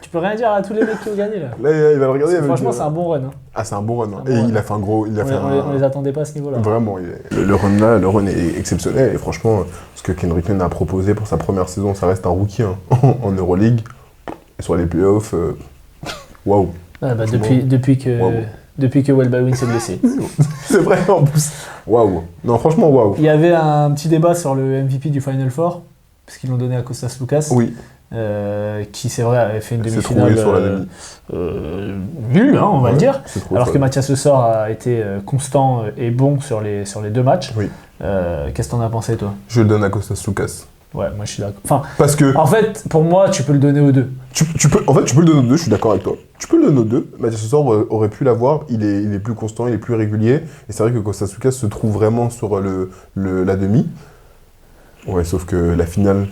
Tu peux rien dire à tous les mecs qui ont gagné, là. Là, il va le regarder. Franchement, c'est un bon run. Hein. Ah, c'est un bon run. Hein. Et il a fait un gros... On les attendait pas à ce niveau-là. Vraiment, le run là, le run est exceptionnel. Et franchement, ce que Kendrick Nunn a proposé pour sa première saison, ça reste un rookie hein, en Euroleague. Et sur les playoffs, waouh. Ah, bah, depuis que Wade Baldwin s'est blessé. C'est vrai en plus. Waouh. Non, franchement, waouh. Il y avait un petit débat sur le MVP du Final Four, parce qu'ils l'ont donné à Kostas Loukas. Oui. Qui, c'est vrai, avait fait une demi-finale sur la demi. nulle, hein, on va le dire. Alors que Mathias Le Sort a été constant et bon sur les 2 matchs. Oui. Qu'est-ce que t'en as pensé, toi? Je le donne à Kostas Loukas. Ouais, moi je suis d'accord. Enfin, parce que... En fait, pour moi, tu peux le donner aux deux. Tu peux le donner aux deux, je suis d'accord avec toi. Tu peux le donner aux deux. Mathias Le Sort aurait pu l'avoir. Il est plus constant, il est plus régulier. Et c'est vrai que Kostas Loukas se trouve vraiment sur la demi. Ouais, sauf que la finale...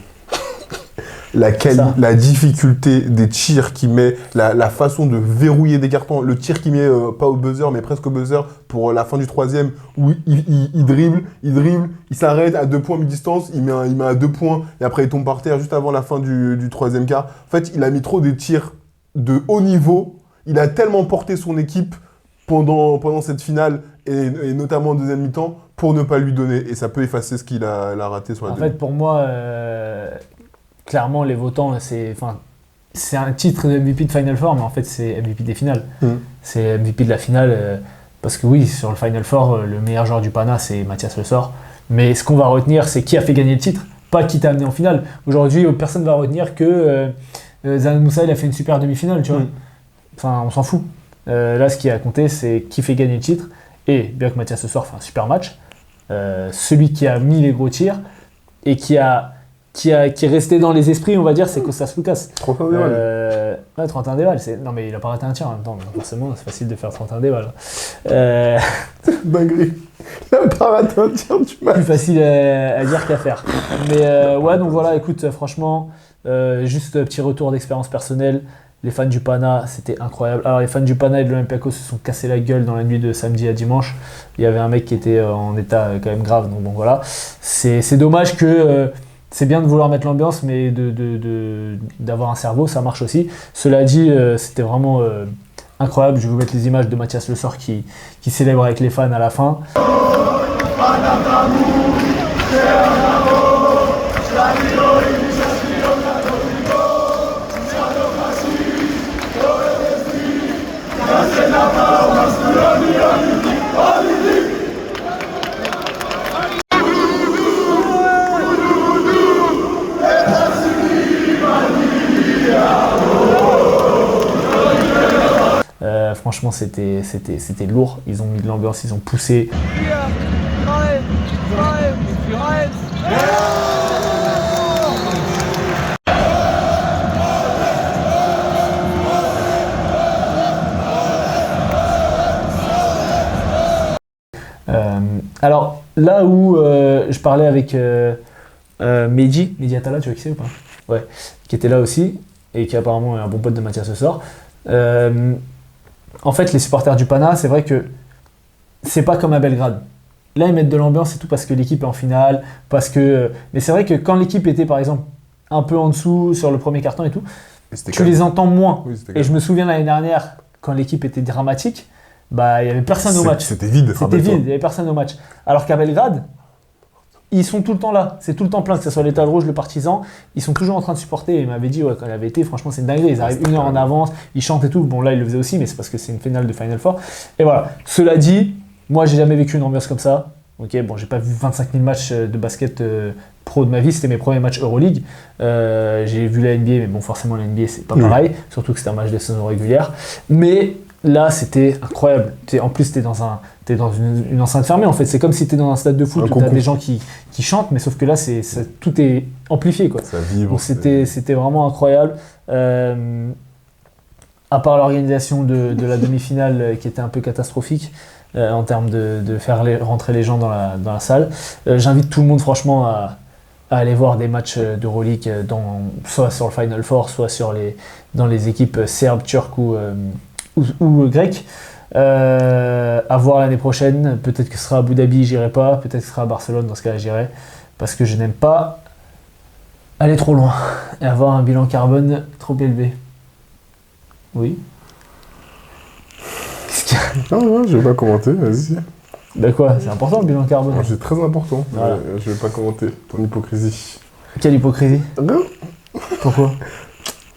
La difficulté des tirs qu'il met, la façon de verrouiller des cartons, le tir qu'il met pas au buzzer mais presque au buzzer pour la fin du 3e où il dribble, il s'arrête à 2 points mi-distance, il met à 2 points et après il tombe par terre juste avant la fin du 3e quart. En fait, il a mis trop des tirs de haut niveau, il a tellement porté son équipe pendant cette finale et notamment en deuxième mi-temps pour ne pas lui donner et ça peut effacer ce qu'il a raté sur la demi. En fait, pour moi... Clairement, les votants, c'est un titre de MVP de Final Four, mais en fait, c'est MVP des finales. C'est MVP de la finale, parce que oui, sur le Final Four, le meilleur joueur du Pana, c'est Mathias Le Sort. Mais ce qu'on va retenir, c'est qui a fait gagner le titre, pas qui t'a amené en finale. Aujourd'hui, personne ne va retenir que Zanan Moussa, il a fait une super demi-finale, tu vois. Enfin, on s'en fout. Là, ce qui a compté, c'est qui fait gagner le titre. Et bien que Mathias Le Sort fait un super match, celui qui a mis les gros tirs et qui est resté dans les esprits, on va dire, c'est Kostas Loukas. Trop fort, ouais, Ouais, 31 déballes. Non, mais il a pas raté un tir en même temps. Donc forcément, c'est facile de faire 31 déballes. Dinguerie. Il a pas raté un tir du match. Plus facile à dire qu'à faire. Mais ouais, donc voilà, écoute, franchement, juste un petit retour d'expérience personnelle. Les fans du Pana, c'était incroyable. Alors, les fans du Pana et de l'Olympiakos se sont cassés la gueule dans la nuit de samedi à dimanche. Il y avait un mec qui était en état quand même grave. Donc bon, voilà. C'est dommage que. C'est bien de vouloir mettre l'ambiance, mais d'avoir un cerveau, ça marche aussi. Cela dit, c'était vraiment incroyable. Je vais vous mettre les images de Mathias Le Sort qui célèbre avec les fans à la fin. Franchement, c'était lourd. Ils ont mis de l'ambiance, ils ont poussé. Alors, là où je parlais avec Mehdi Atala, tu vois qui c'est ou pas? Ouais, qui était là aussi, et qui apparemment est un bon pote de Mathias Le Sort. En fait, les supporters du Pana, c'est vrai que c'est pas comme à Belgrade. Là, ils mettent de l'ambiance et tout parce que l'équipe est en finale, mais c'est vrai que quand l'équipe était, par exemple, un peu en dessous sur le premier carton et tout, tu les entends moins. Oui, et je me souviens l'année dernière, quand l'équipe était dramatique, bah, il n'y avait personne au match. C'était vide. C'était vide, il n'y avait personne au match. Alors qu'à Belgrade, ils sont tout le temps là. C'est tout le temps plein, que ce soit l'Étoile Rouge, le Partisan. Ils sont toujours en train de supporter. Et il m'avait dit, ouais, quand il avait été, franchement, c'est une dinguerie. Ils arrivent 1 heure en avance, ils chantent et tout. Bon, là, ils le faisaient aussi, mais c'est parce que c'est une finale de Final Four. Et voilà. Cela dit, moi, j'ai jamais vécu une ambiance comme ça. Ok, bon, j'ai pas vu 25 000 matchs de basket pro de ma vie. C'était mes premiers matchs Euroleague. J'ai vu la NBA, mais bon, forcément, la NBA, c'est pas pareil. Surtout que c'était un match de saison régulière. Mais là, c'était incroyable. En plus, t'es dans une enceinte fermée, en fait. C'est comme si t'es dans un stade de foot où t'as des gens qui chantent, mais sauf que là, tout est amplifié, quoi. Ça vibre. Donc, c'était vraiment incroyable. À part l'organisation de la demi-finale qui était un peu catastrophique en termes de faire rentrer les gens dans la salle, j'invite tout le monde, franchement, à aller voir des matchs d'Euroleague, soit sur le Final Four, soit dans les équipes serbes, turques ou grec, à voir l'année prochaine. Peut-être que ce sera à Abu Dhabi, j'irai pas. Peut-être que ce sera à Barcelone, dans ce cas-là, j'irai. Parce que je n'aime pas aller trop loin et avoir un bilan carbone trop élevé. Oui. Qu'est-ce qu'il y a ? Non, je vais pas commenter, vas-y. Ben quoi ? C'est important le bilan carbone. C'est très important. Voilà. Je vais pas commenter ton hypocrisie. Quelle hypocrisie ? Rien. Pourquoi ?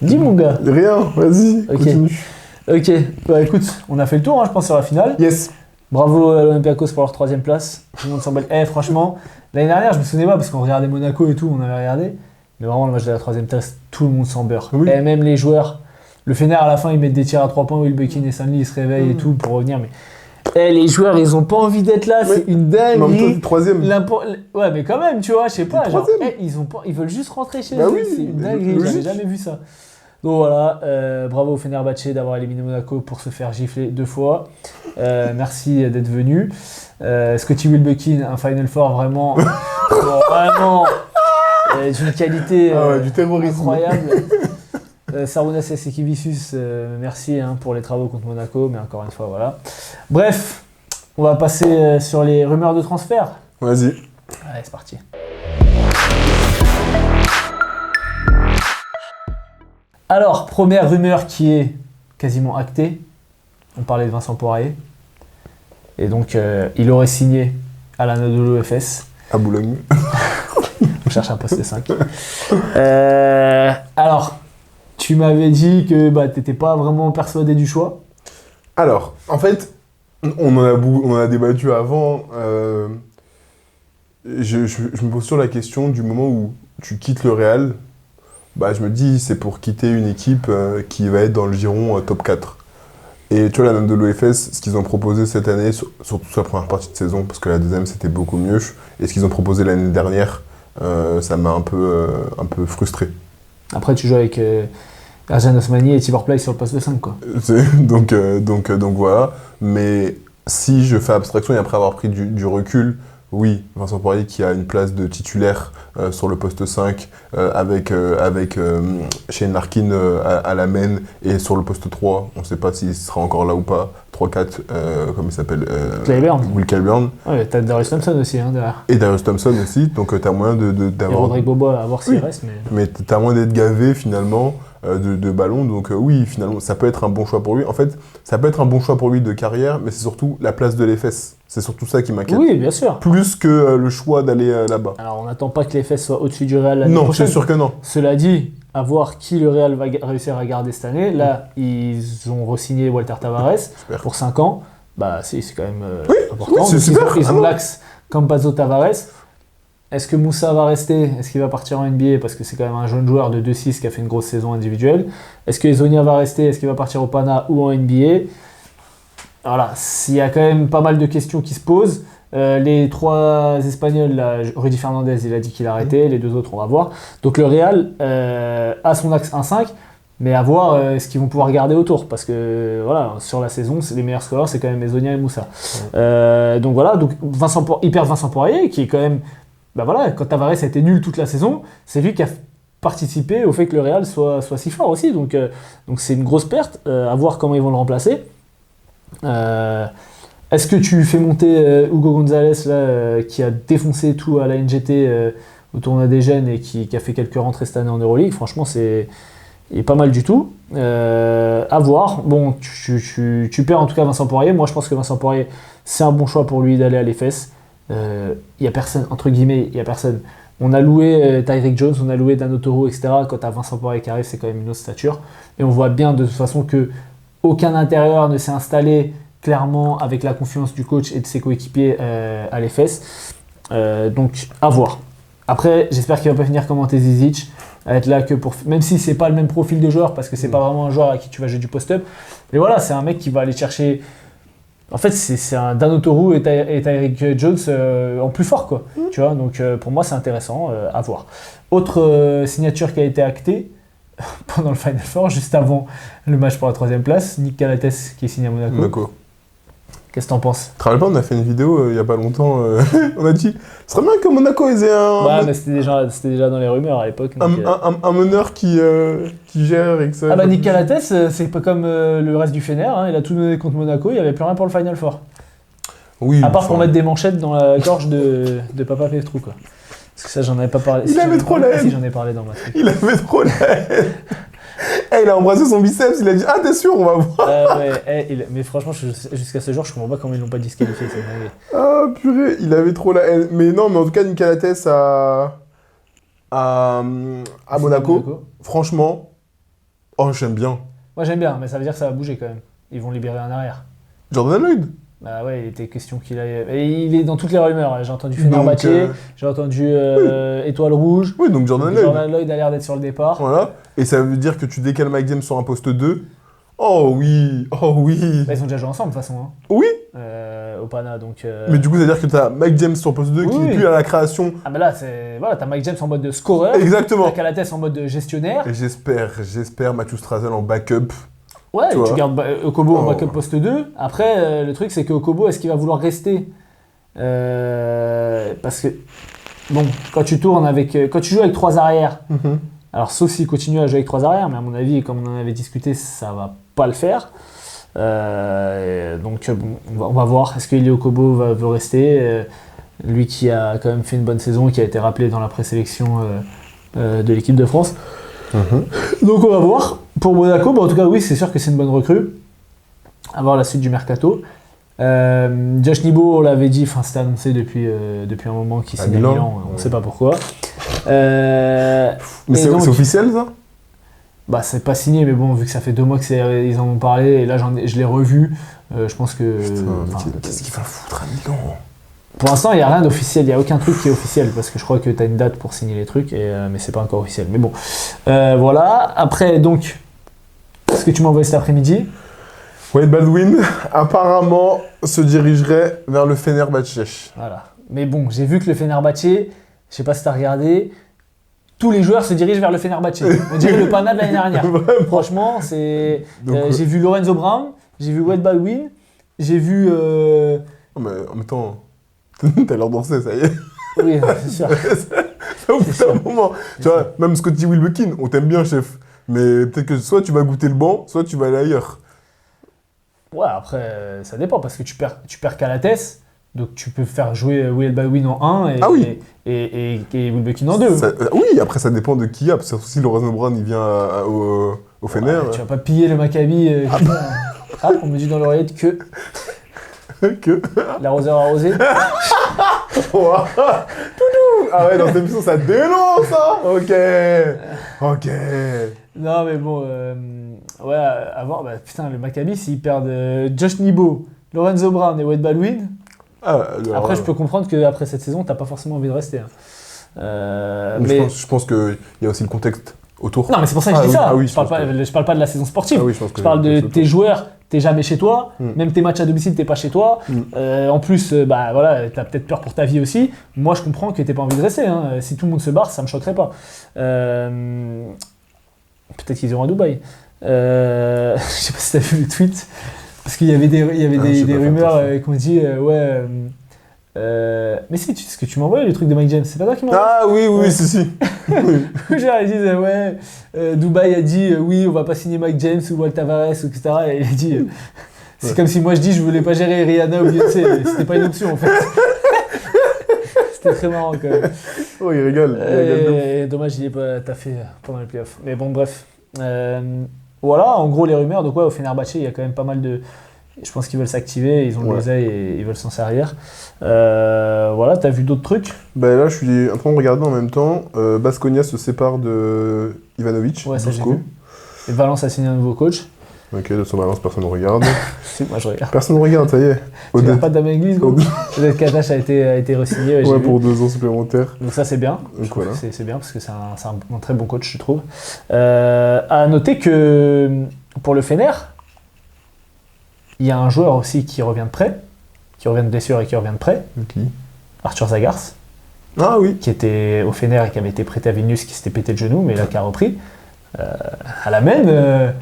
Dis mon gars. Rien, vas-y, Ok. continue. Ok, bah écoute, on a fait le tour, hein, je pense, sur la finale. Yes. Bravo à l'Olympiakos pour leur 3e place. Tout le monde s'en bat. Franchement, l'année dernière, je me souvenais pas parce qu'on regardait Monaco et tout, on avait regardé. Mais vraiment, le match de la 3e place, tout le monde s'en beurre. Oui. Et même les joueurs. Le Fener, à la fin, ils mettent des tirs à 3 points. Will Bekin et Stanley, ils se réveillent et tout pour revenir. Mais les joueurs, ils ont pas envie d'être là. C'est une dinguerie. Mais en même temps, 3e. Ouais, mais quand même, tu vois, je sais pas. Genre, 3e. ils veulent juste rentrer chez Bah eux. oui, C'est une dinguerie. logique. J'avais jamais vu ça. Donc voilà, bravo au Fenerbahçe d'avoir éliminé Monaco pour se faire gifler 2 fois. Merci d'être venu. Scottie Wilbekin, un Final Four vraiment d'une qualité du terrorisme. incroyable. Sarunas Jasikevicius, merci pour les travaux contre Monaco, mais encore une fois, voilà. Bref, on va passer sur les rumeurs de transfert. Vas-y. Allez, c'est parti. Alors, première rumeur qui est quasiment actée. On parlait de Vincent Poirier. Et donc, il aurait signé à l'Anadolu Efes. À Boulogne. On cherche un poste 5. Alors, tu m'avais dit que tu n'étais pas vraiment persuadé du choix. Alors, en fait, on en a débattu avant. Je me pose sur la question du moment où tu quittes le Real. Je me dis, c'est pour quitter une équipe qui va être dans le giron top 4. Et tu vois, l'Anadolu Efes, ce qu'ils ont proposé cette année, surtout sur la première partie de saison, parce que la deuxième, c'était beaucoup mieux, et ce qu'ils ont proposé l'année dernière, ça m'a un peu frustré. Après, tu joues avec Erjan Osmani et Tibor Play sur le poste de 5, quoi. Donc voilà. Mais si je fais abstraction et après avoir pris du recul, oui, Vincent Poirier qui a une place de titulaire sur le poste 5 avec Shane Larkin à la main et sur le poste 3, on ne sait pas s'il sera encore là ou pas. 3-4, comment il s'appelle Will Clyburn. Ouais, t'as Darius Thompson aussi derrière. Et Darius Thompson aussi, donc t'as moyen d'avoir. Et Rodrigue Bobois à voir s'il reste. Mais t'as moyen d'être gavé finalement de ballons, donc oui, finalement ça peut être un bon choix pour lui. En fait, ça peut être un bon choix pour lui de carrière, mais c'est surtout la place de l'EFS. C'est surtout ça qui m'inquiète. Oui, bien sûr. Plus que le choix d'aller là-bas. Alors on n'attend pas que l'EFS soit au-dessus du Real l'année prochaine. Non, c'est sûr que non. Cela dit, à voir qui le Real va réussir à garder cette année. Là, ils ont re-signé Walter Tavares pour 5 ans. Bah c'est quand même important. Oui, c'est super. Ils ont l'axe Campazzo Tavares. Est-ce que Moussa va rester? Est-ce qu'il va partir en NBA? Parce que c'est quand même un jeune joueur de 2-6 qui a fait une grosse saison individuelle. Est-ce que Ezonia va rester? Est-ce qu'il va partir au Pana ou en NBA? Voilà, il y a quand même pas mal de questions qui se posent. Les 3 Espagnols, là, Rudy Fernandez, il a dit qu'il arrêtait. Les 2 autres, on va voir. Donc le Real a son axe 1-5, mais à voir ce qu'ils vont pouvoir garder autour. Parce que voilà, sur la saison, les meilleurs scoreurs, c'est quand même Ezonia et Moussa. Donc voilà, donc il perd Vincent Poirier, qui est quand même... Bah voilà, quand Tavares a été nul toute la saison, c'est lui qui a participé au fait que le Real soit si fort aussi. Donc c'est une grosse perte. À voir comment ils vont le remplacer. Est-ce que tu fais monter Hugo González là, qui a défoncé tout à la NGT au tournoi des jeunes et qui a fait quelques rentrées cette année en Euroleague? Franchement, il est pas mal du tout. À voir. Bon, tu perds en tout cas Vincent Poirier. Moi, je pense que Vincent Poirier, c'est un bon choix pour lui d'aller à l'EFS. Il y a personne, entre guillemets, il y a personne. On a loué Tyreek Jones, on a loué Dan Otoro, etc. Quand tu as Vincent Poirier qui arrive, c'est quand même une autre stature. Et on voit bien de toute façon que aucun intérieur ne s'est installé clairement avec la confiance du coach et de ses coéquipiers à l'EFS. Donc à voir. Après, j'espère qu'il va pas finir comme Ante Zizic, à être là que pour... Même si c'est pas le même profil de joueur, parce que c'est pas vraiment un joueur à qui tu vas jouer du post-up. Mais voilà, c'est un mec qui va aller chercher... En fait, c'est un Dan Otoro et Tyreek Jones en plus fort, quoi. Tu vois, donc pour moi, c'est intéressant à voir. Autre signature qui a été actée pendant le Final Four, juste avant le match pour la 3e place, Nick Calates qui est signé à Monaco. Qu'est-ce que t'en penses? Tu te rappelles pas, on a fait une vidéo il y a pas longtemps, on a dit ce serait bien que Monaco ait un... Ouais, mais c'était déjà dans les rumeurs à l'époque. Un meneur qui gère et que ça... Ah bah Nick Calates, c'est pas comme le reste du Fener, hein, il a tout donné contre Monaco, il n'y avait plus rien pour le Final Four. Oui. À part pour mettre des manchettes dans la gorge de Papa Petrou, quoi. Parce que ça, j'en avais pas parlé. Il avait trop la haine. Si, j'en ai parlé dans ma truc. Il avait trop la haine. Il a embrassé son biceps, il a dit « Ah, t'es sûr, on va voir !» Mais franchement, jusqu'à ce jour, je comprends pas comment ils l'ont pas disqualifié. Ah, purée, il avait trop la haine. Mais non, mais en tout cas, Nick Calates à Monaco, franchement, j'aime bien. Moi, j'aime bien, mais ça veut dire que ça va bouger quand même. Ils vont libérer un arrière. Jordan Lloyd. Bah ouais, il était question qu'il aille... Et il est dans toutes les rumeurs. J'ai entendu Fenerbahçe, j'ai entendu Étoile Rouge. Oui, donc Jordan Lloyd. Jordan Lloyd a l'air d'être sur le départ. Voilà. Et ça veut dire que tu décales Mike James sur un poste 2. Oh oui. Bah, ils ont déjà joué ensemble de toute façon. Hein. Oui. Au Pana, donc... Mais du coup, ça veut dire que t'as Mike James sur poste 2 qui n'est plus à la création. Ah mais là, t'as Mike James en mode de scoreur. Exactement. T'as Calates en mode de gestionnaire. Et j'espère Matthew Strazel en backup. Ouais, tu gardes Okobo en backup poste 2. Après, le truc, c'est que Okobo, est-ce qu'il va vouloir rester parce que, bon, quand tu joues avec 3 arrières, alors sauf s'il continue à jouer avec 3 arrières, mais à mon avis, comme on en avait discuté, ça va pas le faire. Donc, bon, on va voir. Est-ce qu'Eli Okobo veut rester lui qui a quand même fait une bonne saison, qui a été rappelé dans la présélection de l'équipe de France. Donc on va voir. Pour Monaco, en tout cas oui, c'est sûr que c'est une bonne recrue. À voir la suite du mercato. Josh Nibo, on l'avait dit, c'était annoncé depuis un moment qu'il signe à Milan, on ne sait pas pourquoi. Mais c'est officiel ça? Bah c'est pas signé, mais bon, vu que ça fait 2 mois qu'ils en ont parlé, et là je l'ai revu, je pense que... Qu'est-ce qu'il va foutre à Milan? Pour l'instant, il n'y a rien d'officiel, il n'y a aucun truc qui est officiel, parce que je crois que tu as une date pour signer les trucs, mais c'est pas encore officiel. Mais bon, voilà. Après, donc, ce que tu m'as envoyé cet après-midi. Wade Baldwin, apparemment, se dirigerait vers le Fenerbahçe. Voilà. Mais bon, j'ai vu que le Fenerbahçe, je sais pas si tu as regardé, tous les joueurs se dirigent vers le Fenerbahçe. On dirait le Pana de l'année dernière. Franchement, c'est. J'ai vu Lorenzo Brown, j'ai vu Wade Baldwin, j'ai vu. Oh, mais en même temps, t'as l'air danser, ça y est. Oui, c'est sûr. Ça au bout d'un moment. Tu vois, même Scotty Wilbekin, on t'aime bien, chef. Mais peut-être que soit tu vas goûter le banc, soit tu vas aller ailleurs. Ouais, après, ça dépend parce que tu perds Calates, donc tu peux faire jouer Wade Baldwin en 1 et Wilbekin en 2. Oui, après ça dépend de qui y a. Parce que si Lorenzo Brown il vient au Fener. Tu vas pas piller le Maccabi. On me dit dans l'oreillette que. L'arroseur arrosé. Ah ouais, dans cette émission, ça dénonce, hein. Ok. Non, mais bon, ouais, à voir. Bah, putain, le Maccabi, s'ils perdent Josh Nibo, Lorenzo Brown et Wade Baldwin, après, je peux comprendre qu'après cette saison, t'as pas forcément envie de rester. Hein. Mais je pense qu'il y a aussi le contexte autour. Non, mais c'est pour ça que je dis ça. Oui, je parle pas de la saison sportive. Je parle de autour. tes joueurs. T'es jamais chez toi, même tes matchs à domicile, t'es pas chez toi. En plus, bah voilà, t'as peut-être peur pour ta vie aussi. Moi, je comprends que t'aies pas envie de rester. Hein. Si tout le monde se barre, ça me choquerait pas. Peut-être qu'ils iront à Dubaï. Je sais pas si t'as vu le tweet, parce qu'il y avait des rumeurs qu'on dit mais si, ce que tu m'as envoyé le truc de Mike James, c'est pas toi qui m'as envoyé? Ah oui, si. Genre, ils disent Dubaï a dit oui, on va pas signer Mike James ou Walt Tavares, etc. Et il a dit c'est comme si moi je dis je voulais pas gérer Rihanna ou Beyoncé, c'était pas une option en fait. C'était très marrant quand même. Oh, il rigole. Dommage, il est pas taffé pendant les playoffs. Mais bon, bref. Voilà, en gros, les rumeurs. Donc, ouais, au Fenerbahçe, il y a quand même pas mal de. Je pense qu'ils veulent s'activer, ils ont le l'oseille et ils veulent s'en servir. Voilà, t'as vu d'autres trucs? Ben là, je suis en train de regarder en même temps. Baskonia se sépare de Ivanovic. Ouais, ça j'ai vu. Et Valence a signé un nouveau coach. Ok, de son Valence, personne ne regarde. Si, moi je regarde. Personne ne regarde, ça y est. Tu regardes pas Damien Inglis, gros? Peut-être qu'Atash a été re-signé. Ouais, pour 2 ans supplémentaires. Donc ça c'est bien. Donc voilà. C'est bien parce que c'est un très bon coach, je trouve. À noter que pour le Fener, il y a un joueur aussi qui revient de prêt, qui revient de blessure et qui revient de prêt. Qui? Arthur Zagars. Ah oui. Qui était au Fener et qui avait été prêté à Vilnius, qui s'était pété le genou, mais là qui a repris. À la main,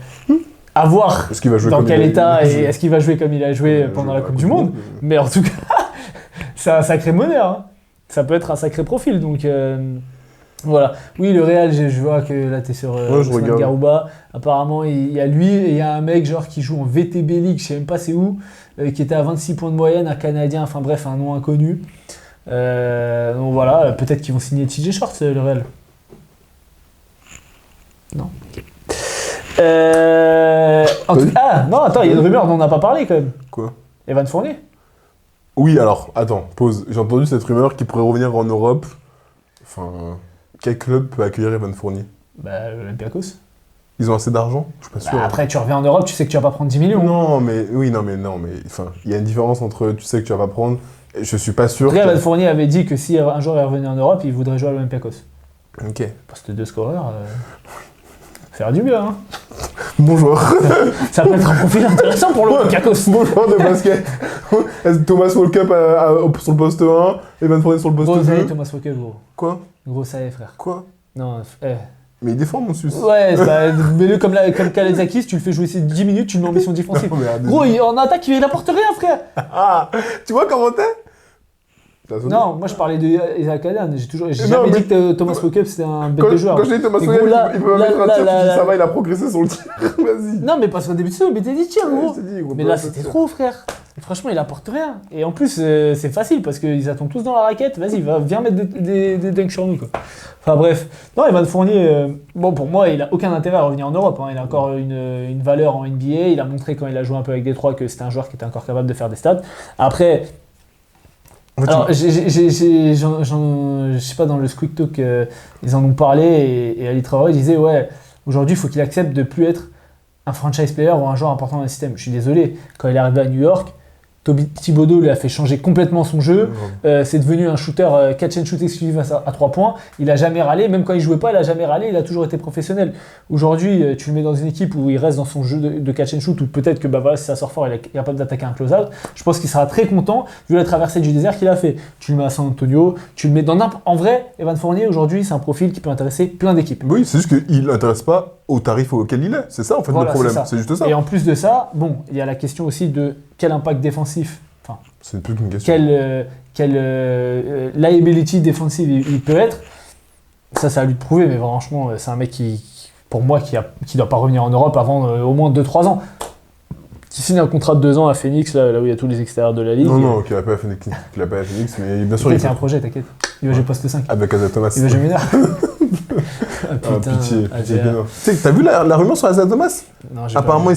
à voir dans quel état et est-ce qu'il va jouer comme il a joué pendant la Coupe du Monde. Mais en tout cas, c'est un sacré meneur. Hein. Ça peut être un sacré profil. Donc voilà. Oui, le Real, je vois que là, tu es sur Ousmane Garouba. Apparemment, il y a lui et il y a un mec genre qui joue en VTB League, je sais même pas c'est où, qui était à 26 points de moyenne, un Canadien, enfin bref, un nom inconnu. Donc voilà, peut-être qu'ils vont signer TJ Shorts, le Real. Non. Non, attends, il y a une rumeur dont on n'a pas parlé quand même. Quoi? Evan Fournier. Oui, alors, attends, pause. J'ai entendu cette rumeur qui pourrait revenir en Europe. Enfin, quel club peut accueillir Evan Fournier? Bah, l'Olympiakos. Ils ont assez d'argent? Je suis pas sûr. Après, tu reviens en Europe, tu sais que tu vas pas prendre 10 millions. Non, mais enfin, il y a une différence entre tu sais que tu vas pas prendre. Et je suis pas sûr. Evan Fournier avait dit que si un jour il revenait en Europe, il voudrait jouer à l'Olympiakos. Ok. Poste de scoreur, faire du bien. Hein. Bonjour. Ça peut être un profil intéressant pour l'Olympiakos. Bonjour de basket. Thomas Walkup sur le poste 1, Evan Fournier sur le poste 2. Gros, ça y est, Thomas Walkup, gros. Quoi? Gros, ça y est, frère. Quoi? Non, Mais il défend mon sus. Ouais, mets-le comme Kalezakis, tu le fais jouer 10 minutes, tu le mets en mission défensive. Gros, en attaque, il apporte rien, frère. Ah, tu vois comment t'es? Non, moi je parlais d'Isaac Adan. J'ai jamais dit que Thomas Walkup c'était un bête de joueur. Quand je dis Thomas Walkup, il peut mettre un tir, tu dis ça va, il a progressé sur le tir. Vas-y. Non, mais parce qu'au début de ça, il mettait des tirs, gros. Ouais, mais là, c'était trop, frère. Franchement, il apporte rien. Et en plus, c'est facile parce qu'ils attendent tous dans la raquette. Vas-y, viens mettre des dunks sur nous, quoi. Enfin bref. Non, Evan Fournier, bon, pour moi, il a aucun intérêt à revenir en Europe. Hein. Il a encore une valeur en NBA. Il a montré quand il a joué un peu avec Détroit que c'était un joueur qui était encore capable de faire des stats. Après. Alors, je sais pas, dans le Squeak Talk, ils en ont parlé et Ali Traoré disait ouais, aujourd'hui il faut qu'il accepte de plus être un franchise player ou un joueur important dans le système. Je suis désolé, quand il est arrivé à New York, Thibodeau lui a fait changer complètement son jeu. C'est devenu un shooter catch and shoot exclusif à 3 points. Il a jamais râlé, même quand il jouait pas, il a jamais râlé. Il a toujours été professionnel. Aujourd'hui, tu le mets dans une équipe où il reste dans son jeu de catch and shoot, ou peut-être que si ça sort fort, il est capable d'attaquer un close-out. Je pense qu'il sera très content vu la traversée du désert qu'il a fait. Tu le mets à San Antonio, tu le mets dans n'importe. En vrai, Evan Fournier aujourd'hui, c'est un profil qui peut intéresser plein d'équipes. Oui, c'est juste qu'il n'intéresse pas au tarif auquel il est. C'est ça en fait le problème. C'est juste ça. Et en plus de ça, bon, il y a la question aussi de quel impact défensif. Enfin, c'est plus qu'une question. Quelle liability défensive il peut être. Ça à lui de prouver, mais franchement, c'est un mec qui pour moi, qui doit pas revenir en Europe avant au moins 2-3 ans. Qui signe un contrat de 2 ans à Phoenix, là où il y a tous les extérieurs de la ligue. Non, qu'il n'a pas à Phoenix, mais bien sûr. Il y a un projet, t'inquiète. Il va jouer poste 5. Avec Isaiah Thomas. Il va jouer mineur. Pitié. Tu sais, t'as vu la rumeur sur Isaiah Thomas? Non, j'ai apparemment, pas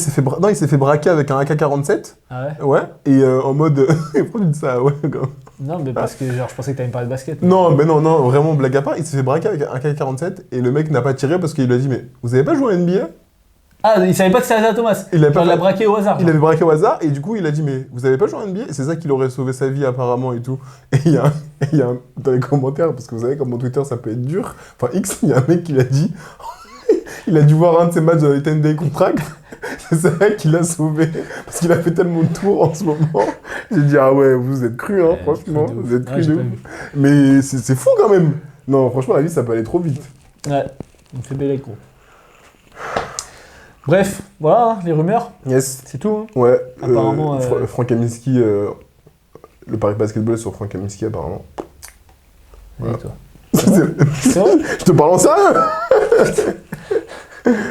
il s'est fait braquer avec un AK-47. Ah ouais? Ouais. Et en mode. Pourquoi tu dis ça? Ouais, non, mais parce que genre, je pensais que t'allais me parler de basket. Non, vraiment, blague à part, il s'est fait braquer avec un AK-47 et le mec n'a pas tiré parce qu'il lui a dit, mais vous avez pas joué à NBA? Ah, il savait pas que c'était Isaiah Thomas. Il l'a braqué au hasard. Il avait braqué au hasard et du coup il a dit mais vous avez pas joué en NBA? Et c'est ça qui aurait sauvé sa vie apparemment et tout. Et il y a dans les commentaires, parce que vous savez comment Twitter ça peut être dur, enfin X, il y a un mec qui l'a dit, il a dû voir un de ses matchs de la 10 Day Contract, c'est vrai qu'il a sauvé, parce qu'il a fait tellement de tours en ce moment. J'ai dit ah ouais, vous êtes cru hein, franchement, vous êtes cru de ouf. Mais c'est fou quand même. Non, franchement la vie ça peut aller trop vite. Ouais, on fait bel écho. Bref, voilà, hein, les rumeurs. Yes. C'est tout. Hein. Ouais. Apparemment. Franck Kaminsky, le Paris Basketball sur Franck Kaminsky, apparemment. Voilà. Et toi. C'est vrai? Je te parle en sérieux.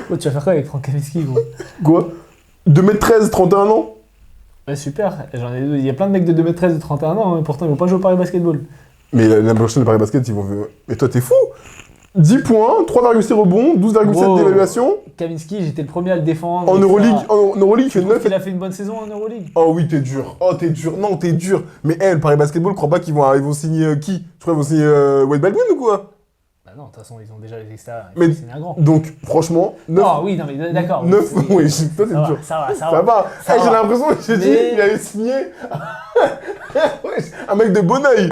Oh, tu vas faire quoi avec Franck Kaminsky, gros? Quoi? 2m13, 31 ans? Ouais, super. Il y a plein de mecs de 2m13 de 31 ans, mais pourtant ils vont pas jouer au Paris Basketball. Mais l'année prochaine, le Paris Basket, ils vont. Mais toi, t'es fou? 10 points, 3,6 rebonds, 12,7 d'évaluation. Kaminski, j'étais le premier à le défendre. En Euroleague, il fait 9. Il a fait une bonne saison en Euroleague. Oh oui, t'es dur. Oh, t'es dur. Non, t'es dur. Mais le Paris Basketball, je crois pas qu'ils vont signer qui? Je crois qu'ils vont signer Wade Baldwin ou quoi? Bah non, de toute façon, ils ont déjà les extérieurs. Mais un grand. donc, franchement, 9. Ah oui, non, mais d'accord. 9, oui, toi, t'es dur. Ça va. J'ai l'impression que j'ai dit qu'il allait signer un mec de Bonneuil.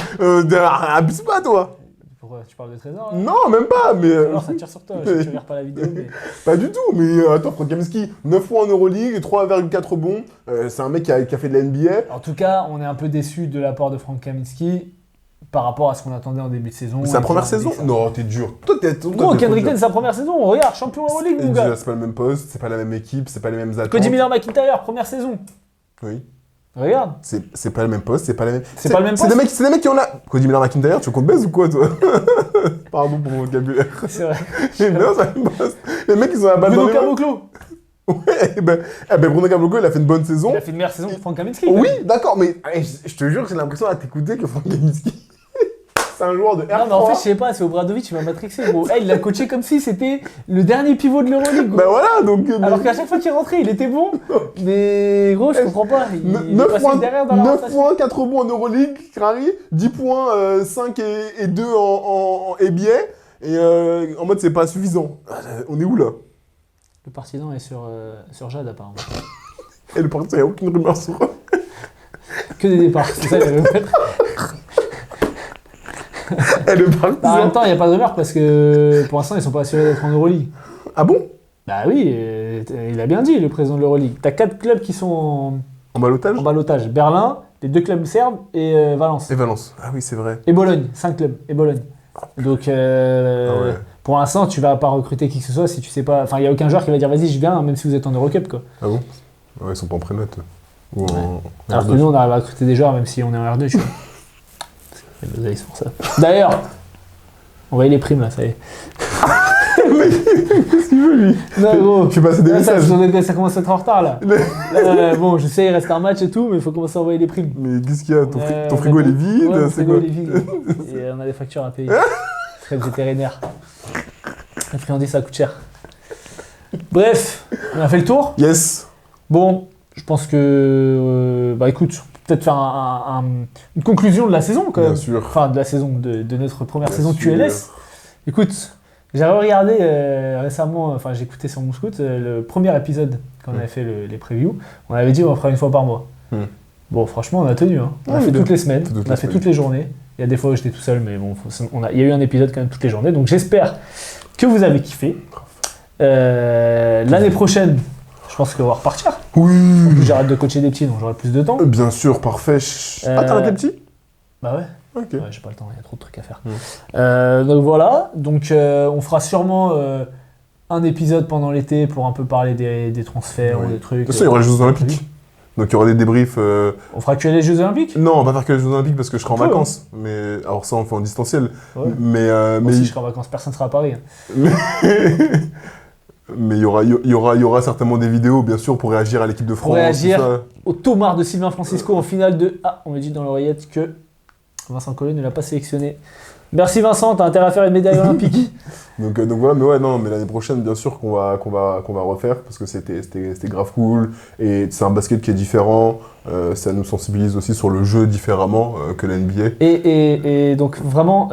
Abuse pas, toi. Pourquoi? Tu parles de Trésor là? Non, même pas, mais. Alors ça tire sur toi, je regarde pas la vidéo. Mais... Pas du tout, mais attends, Franck Kaminsky, 9 points en Euroleague, 3,4 rebonds. C'est un mec qui a fait de la NBA. En tout cas, on est un peu déçu de l'apport de Franck Kaminsky par rapport à ce qu'on attendait en début de saison. Sa première saison? Non, t'es dur. Toi, non, Kendrick Nunn, sa première saison, regarde, champion Euroleague, mon gars. C'est pas le même poste, c'est pas la même équipe, c'est pas les mêmes attentes. Cody Miller-McIntyre, première saison. Oui. Regarde. C'est pas le même poste, c'est pas la même. C'est pas le même poste. C'est des mecs qui ont la. Cody Miller-McIntyre, tu comptes baise ou quoi, toi? Pardon pour mon vocabulaire. C'est vrai. Non, c'est pas le même poste. Les mecs, ils ont la balle dans les mains. Bruno Caboclo. Ouais, Bruno Caboclo, il a fait une bonne saison. Il a fait une meilleure saison que Franck Kaminsky. Oui, d'accord, mais je te jure que j'ai l'impression à t'écouter que Franck Kaminsky, c'est un joueur de R3. Non, mais en fait, je sais pas, c'est Obradovic, il m'a matrixé, gros. Il l'a coaché comme si c'était le dernier pivot de l'Euroleague, gros. Bah voilà, donc. Alors qu'à chaque fois qu'il rentrait, il était bon. Mais gros, je comprends pas. Il est passé derrière dans la 9 points, 4 rebonds en Euroleague, Ferrari. 10 points, 5 et 2 en NBA. Et en mode, c'est pas suffisant. On est où là? Le partisan est sur Jade, apparemment. Et le partisan, il n'y a aucune rumeur sur eux. Que des départs, c'est ça les rumeurs. Et le partisan. En même temps, il n'y a pas de rumeur parce que pour l'instant, ils sont pas assurés d'être en Euroleague. Ah bon? Bah oui, il a bien dit, le président de l'Euroleague. T'as 4 clubs qui sont en ballottage. En ballottage. Berlin, les 2 clubs serbes et Valence. Et Valence, ah oui, c'est vrai. Et Bologne, 5 clubs, et Bologne. Donc, ouais. Pour l'instant, tu vas pas recruter qui que ce soit si tu sais pas. Enfin, il n'y a aucun joueur qui va dire vas-y, je viens, même si vous êtes en Eurocup, quoi. Ah bon? Ouais, ils sont pas en prénote. Ouais. Alors que nous, on arrive à recruter des joueurs même si on est en R2, tu vois. C'est pour ça. D'ailleurs, on va y les primes là, ça y est. Mais qu'est-ce qu'il veut lui? Non, gros. Je suis passé des messages. Ça commence à être en retard là. Bon, je sais, il reste un match et tout, mais il faut commencer à envoyer les primes. Mais qu'est-ce qu'il y a? Ton frigo il est vide? Ouais, c'est quoi? Il est vide. Et on a des factures à payer. Frais vétérinaires. La friandise, ça coûte cher. Bref, on a fait le tour. Yes. Bon, je pense que. Bah écoute, peut-être faire une conclusion de la saison quand même. Bien sûr. Enfin, de la saison, de notre première Bien saison sûr. QLS. Écoute, j'ai regardé récemment, enfin j'écoutais sur mon scout, le premier épisode quand on avait fait les previews. On avait dit on en fera une fois par mois. Bon, franchement, on a tenu. Hein. On a fait toutes les semaines, on a fait toutes les journées. Il y a des fois où j'étais tout seul, mais bon, il y a eu un épisode quand même toutes les journées. Donc j'espère que vous avez kiffé. L'année prochaine, je pense qu'on va repartir. Oui. En plus, j'arrête de coacher des petits, donc j'aurai plus de temps. Bien sûr, parfait. Ah, t'arrêtes les petits? Bah ouais. Ok. Ouais, j'ai pas le temps, il y a trop de trucs à faire. Donc voilà, donc on fera sûrement un épisode pendant l'été pour un peu parler des transferts ou des trucs. De toute façon, il y aura les Jeux Olympiques. Donc il y aura des débriefs. On fera que les Jeux Olympiques? Non, on va pas faire que les Jeux Olympiques parce que je serai en vacances. Mais alors ça, on fait en distanciel. Ouais. Mais Moi aussi, je serai en vacances, personne ne sera à Paris. Mais il y aura certainement des vidéos, bien sûr, pour réagir à l'équipe de France. Pour réagir tout ça. au Tomar de Sylvain Francisco en finale de... Ah, on me dit dans l'oreillette que Vincent Collet ne l'a pas sélectionné. Merci Vincent, t'as intérêt à faire une médaille olympique. donc voilà, mais ouais, non, mais l'année prochaine, bien sûr qu'on va refaire parce que c'était grave cool et c'est un basket qui est différent. Ça nous sensibilise aussi sur le jeu différemment que la NBA. Et donc vraiment,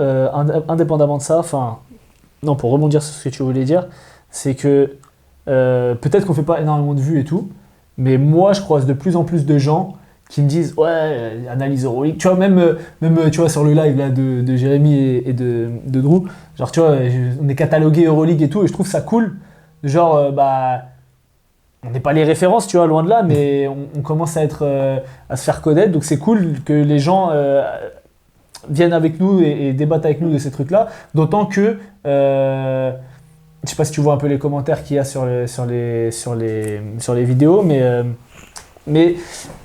indépendamment de ça, enfin, non, pour rebondir sur ce que tu voulais dire, c'est que peut-être qu'on fait pas énormément de vues et tout, mais moi je croise de plus en plus de gens qui me disent ouais, analyse Euroleague, tu vois, même tu vois, sur le live là, de Jérémy et de Drew, genre tu vois, on est catalogué Euroleague et tout, et je trouve ça cool, genre bah on n'est pas les références, tu vois, loin de là, mais on commence à se faire connaître, donc c'est cool que les gens viennent avec nous et débattent avec nous de ces trucs là, d'autant que je sais pas si tu vois un peu les commentaires qu'il y a sur les vidéos, mais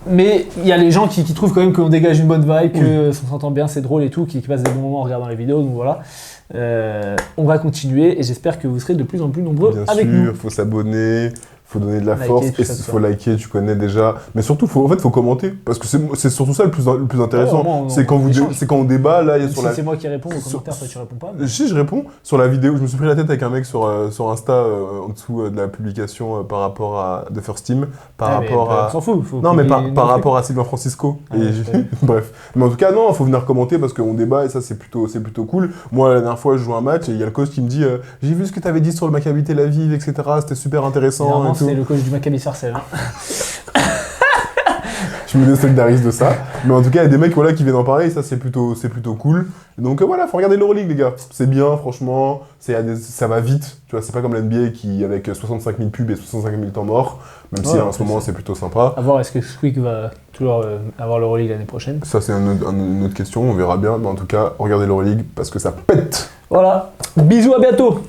il y a les gens qui trouvent quand même qu'on dégage une bonne vibe, que on s'entend bien, c'est drôle et tout, qui passent des bons moments en regardant les vidéos, donc voilà. On va continuer et j'espère que vous serez de plus en plus nombreux avec nous. Bien sûr, il faut s'abonner. Faut donner de la force, et il faut liker, tu connais déjà. Mais surtout, faut commenter, parce que c'est surtout ça le plus intéressant. C'est quand on débat, là, il y a c'est moi qui réponds aux commentaires, toi tu réponds pas. Mais... Si, je réponds. Sur la vidéo, je me suis pris la tête avec un mec sur Insta, en dessous de la publication par rapport à The First Team, on s'en fout. Non, mais par rapport à Sylvain Francisco. Bref. Mais en tout cas, non, il faut venir commenter, parce qu'on débat, et ça, c'est plutôt cool. Moi, la dernière fois, je joue un match, et il y a le coach qui me dit j'ai vu ce que tu avais dit sur le Maccabi Tel Aviv, etc. C'était super intéressant. C'est le coach du Maccabi Sarcelles. Je me désolidarise de ça. Mais en tout cas, il y a des mecs voilà, qui viennent en parler et ça, c'est plutôt cool. Donc voilà, faut regarder l'Euroleague, les gars. C'est bien, franchement. Ça va vite. Tu vois, c'est pas comme l'NBA qui, avec 65 000 pubs et 65 000 temps morts, même si en ce moment, c'est plutôt sympa. À voir, est-ce que Squeak va toujours avoir l'Euroleague l'année prochaine? Ça, c'est une autre question. On verra bien. Mais en tout cas, regardez l'Euroleague parce que ça pète. Voilà. Bisous, à bientôt.